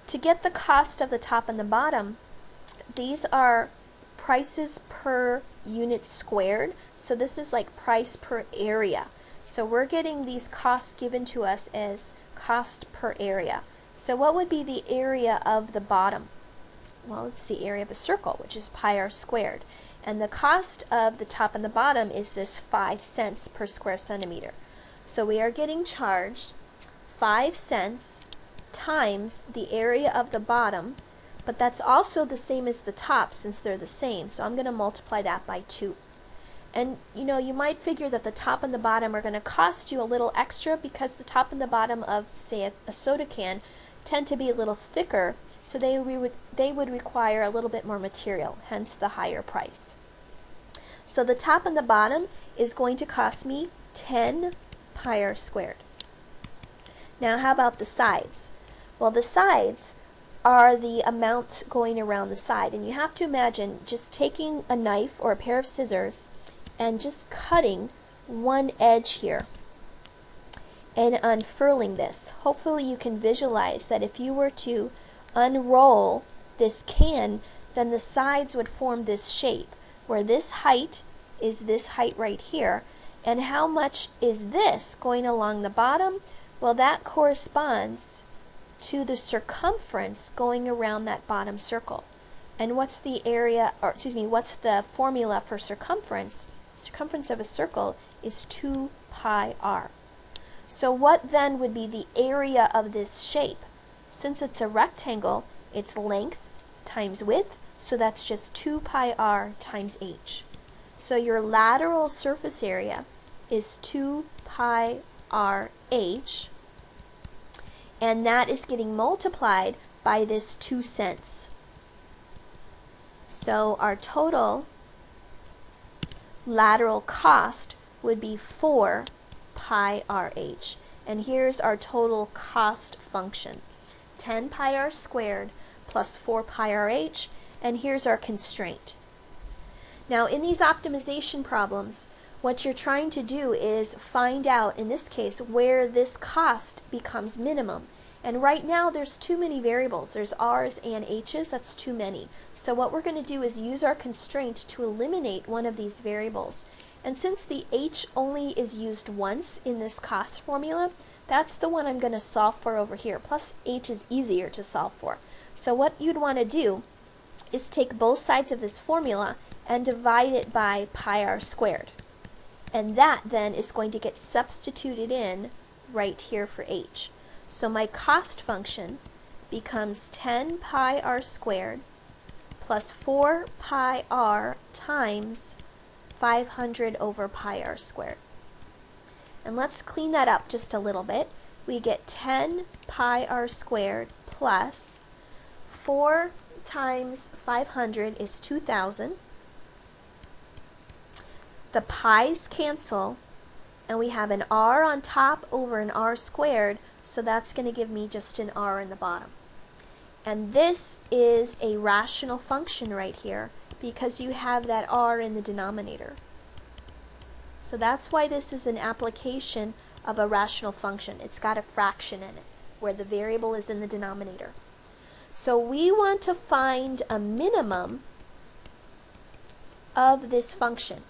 to get the cost of the top and the bottom, these are prices per unit squared. So this is like price per area. So we're getting these costs given to us as cost per area. So what would be the area of the bottom? Well, it's the area of a circle, which is pi r squared. And the cost of the top and the bottom is this 5 cents per square centimeter. So we are getting charged 5 cents times the area of the bottom, but that's also the same as the top since they're the same. So I'm going to multiply that by 2. And you know, you might figure that the top and the bottom are going to cost you a little extra because the top and the bottom of, say, a soda can tend to be a little thicker, so they would require a little bit more material, hence the higher price. So the top and the bottom is going to cost me 10 pi r squared. Now how about the sides? Well, the sides are the amount going around the side, and you have to imagine just taking a knife or a pair of scissors and just cutting one edge here and unfurling this. Hopefully you can visualize that if you were to unroll this can, then the sides would form this shape where this height is this height right here, and how much is this going along the bottom? Well, that corresponds to the circumference going around that bottom circle. And what's the area, or excuse me, what's the formula for circumference? Circumference of a circle is 2 pi r. So what then would be the area of this shape? Since it's a rectangle, it's length times width, so that's just 2 pi r times h. So your lateral surface area is 2 pi r h, and that is getting multiplied by this 2 cents. So our total lateral cost would be 4 pi r h. And here's our total cost function. 10 pi r squared plus 4 pi r h, and here's our constraint. Now in these optimization problems, what you're trying to do is find out, in this case, where this cost becomes minimum. And right now there's too many variables. There's r's and h's, that's too many. So what we're going to do is use our constraint to eliminate one of these variables. And since the h only is used once in this cost formula, that's the one I'm going to solve for over here. Plus h is easier to solve for. So what you'd want to do is take both sides of this formula and divide it by pi r squared. And that then is going to get substituted in right here for h. So my cost function becomes 10 pi r squared plus 4 pi r times 500 over pi r squared. And let's clean that up just a little bit. We get 10 pi r squared plus 4 times 500 is 2,000. The pi's cancel, and we have an r on top over an r squared, so that's going to give me just an r in the bottom. And this is a rational function right here because you have that r in the denominator. So that's why this is an application of a rational function. It's got a fraction in it where the variable is in the denominator. So we want to find a minimum of this function.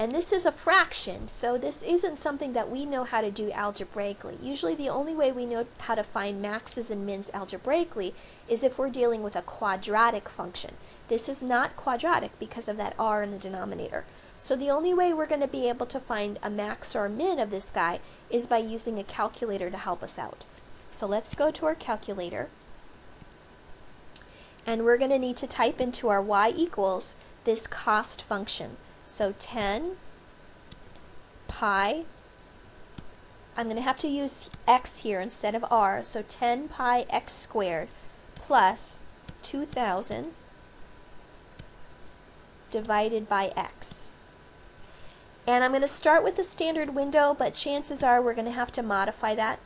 And this is a fraction, so this isn't something that we know how to do algebraically. Usually the only way we know how to find maxes and mins algebraically is if we're dealing with a quadratic function. This is not quadratic because of that r in the denominator. So the only way we're going to be able to find a max or a min of this guy is by using a calculator to help us out. So let's go to our calculator, and we're going to need to type into our y equals this cost function. So 10 pi, I'm going to have to use x here instead of r, so 10 pi x squared plus 2,000 divided by x. And I'm going to start with the standard window, but chances are we're going to have to modify that.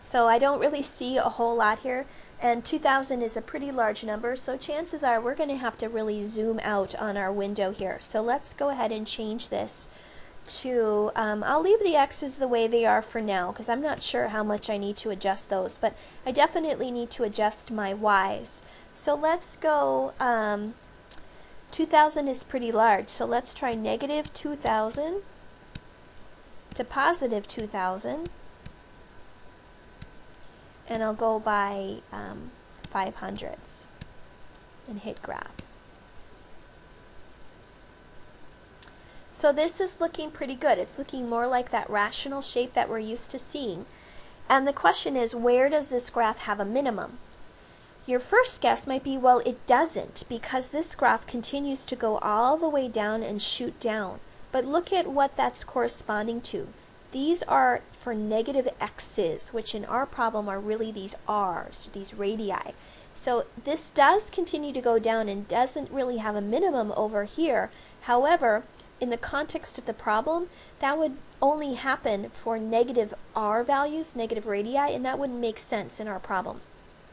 So I don't really see a whole lot here, and 2000 is a pretty large number, so chances are we're going to have to really zoom out on our window here. So let's go ahead and change this to, I'll leave the x's the way they are for now because I'm not sure how much I need to adjust those, but I definitely need to adjust my y's. So let's go, 2000 is pretty large, so let's try negative 2000 to positive 2000, and I'll go by 500s and hit graph. So this is looking pretty good. It's looking more like that rational shape that we're used to seeing. And the question is, where does this graph have a minimum? Your first guess might be, well, it doesn't, because this graph continues to go all the way down and shoot down. But look at what that's corresponding to. These are for negative x's, which in our problem are really these r's, these radii. So this does continue to go down and doesn't really have a minimum over here. However, in the context of the problem, that would only happen for negative r values, negative radii, and that wouldn't make sense in our problem.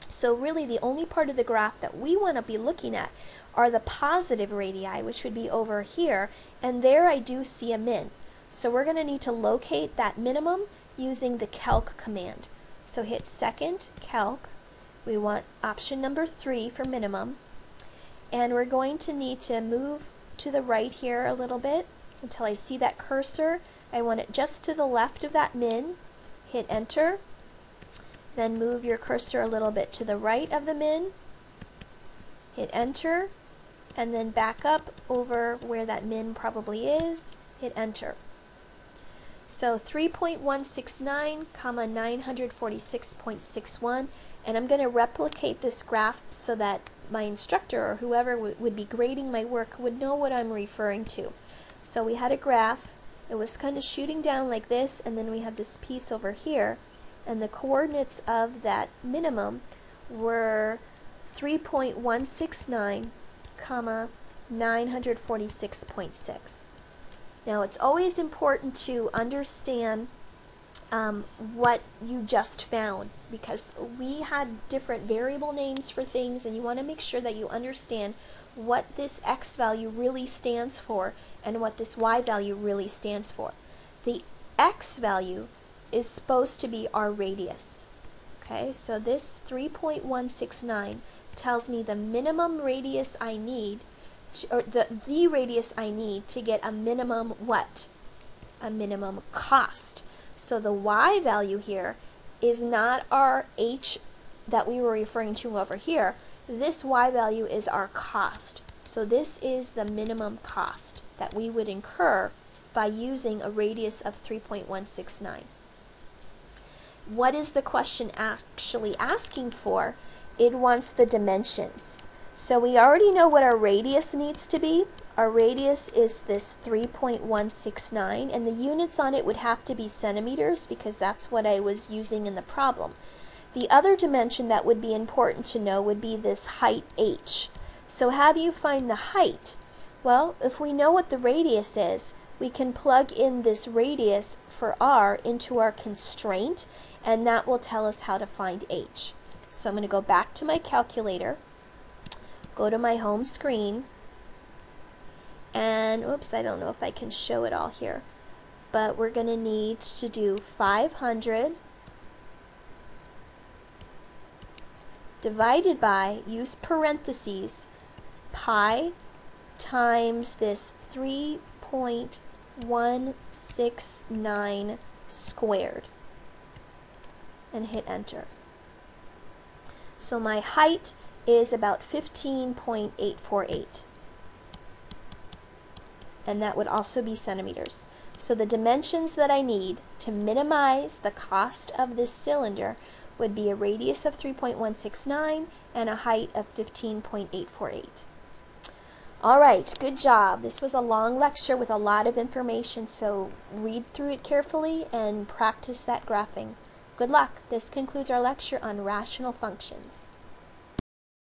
So really the only part of the graph that we want to be looking at are the positive radii, which would be over here, and there I do see a min. So we're going to need to locate that minimum using the calc command. So hit second, calc. We want option number 3 for minimum, and we're going to need to move to the right here a little bit until I see that cursor. I want it just to the left of that min. Hit enter. Then move your cursor a little bit to the right of the min. Hit enter. And then back up over where that min probably is. Hit enter. So 3.169, 946.61, and I'm going to replicate this graph so that my instructor or whoever would be grading my work would know what I'm referring to. So we had a graph, it was kind of shooting down like this, and then we had this piece over here, and the coordinates of that minimum were 3.169, 946.6. Now it's always important to understand what you just found, because we had different variable names for things, and you want to make sure that you understand what this x value really stands for and what this y value really stands for. The x value is supposed to be our radius. Okay, so this 3.169 tells me the minimum radius I need, or the radius I need to get a minimum what? A minimum cost. So the y value here is not our h that we were referring to over here. This y value is our cost. So this is the minimum cost that we would incur by using a radius of 3.169. What is the question actually asking for? It wants the dimensions. So we already know what our radius needs to be. Our radius is this 3.169, and the units on it would have to be centimeters because that's what I was using in the problem. The other dimension that would be important to know would be this height h. So how do you find the height? Well, if we know what the radius is, we can plug in this radius for r into our constraint, and that will tell us how to find h. So I'm going to go back to my calculator, go to my home screen, and oops, I don't know if I can show it all here, but we're going to need to do 500 divided by, use parentheses, pi times this 3.169 squared, and hit enter. So my height is about 15.848. And that would also be centimeters. So the dimensions that I need to minimize the cost of this cylinder would be a radius of 3.169 and a height of 15.848. Alright, good job. This was a long lecture with a lot of information, so read through it carefully and practice that graphing. Good luck. This concludes our lecture on rational functions.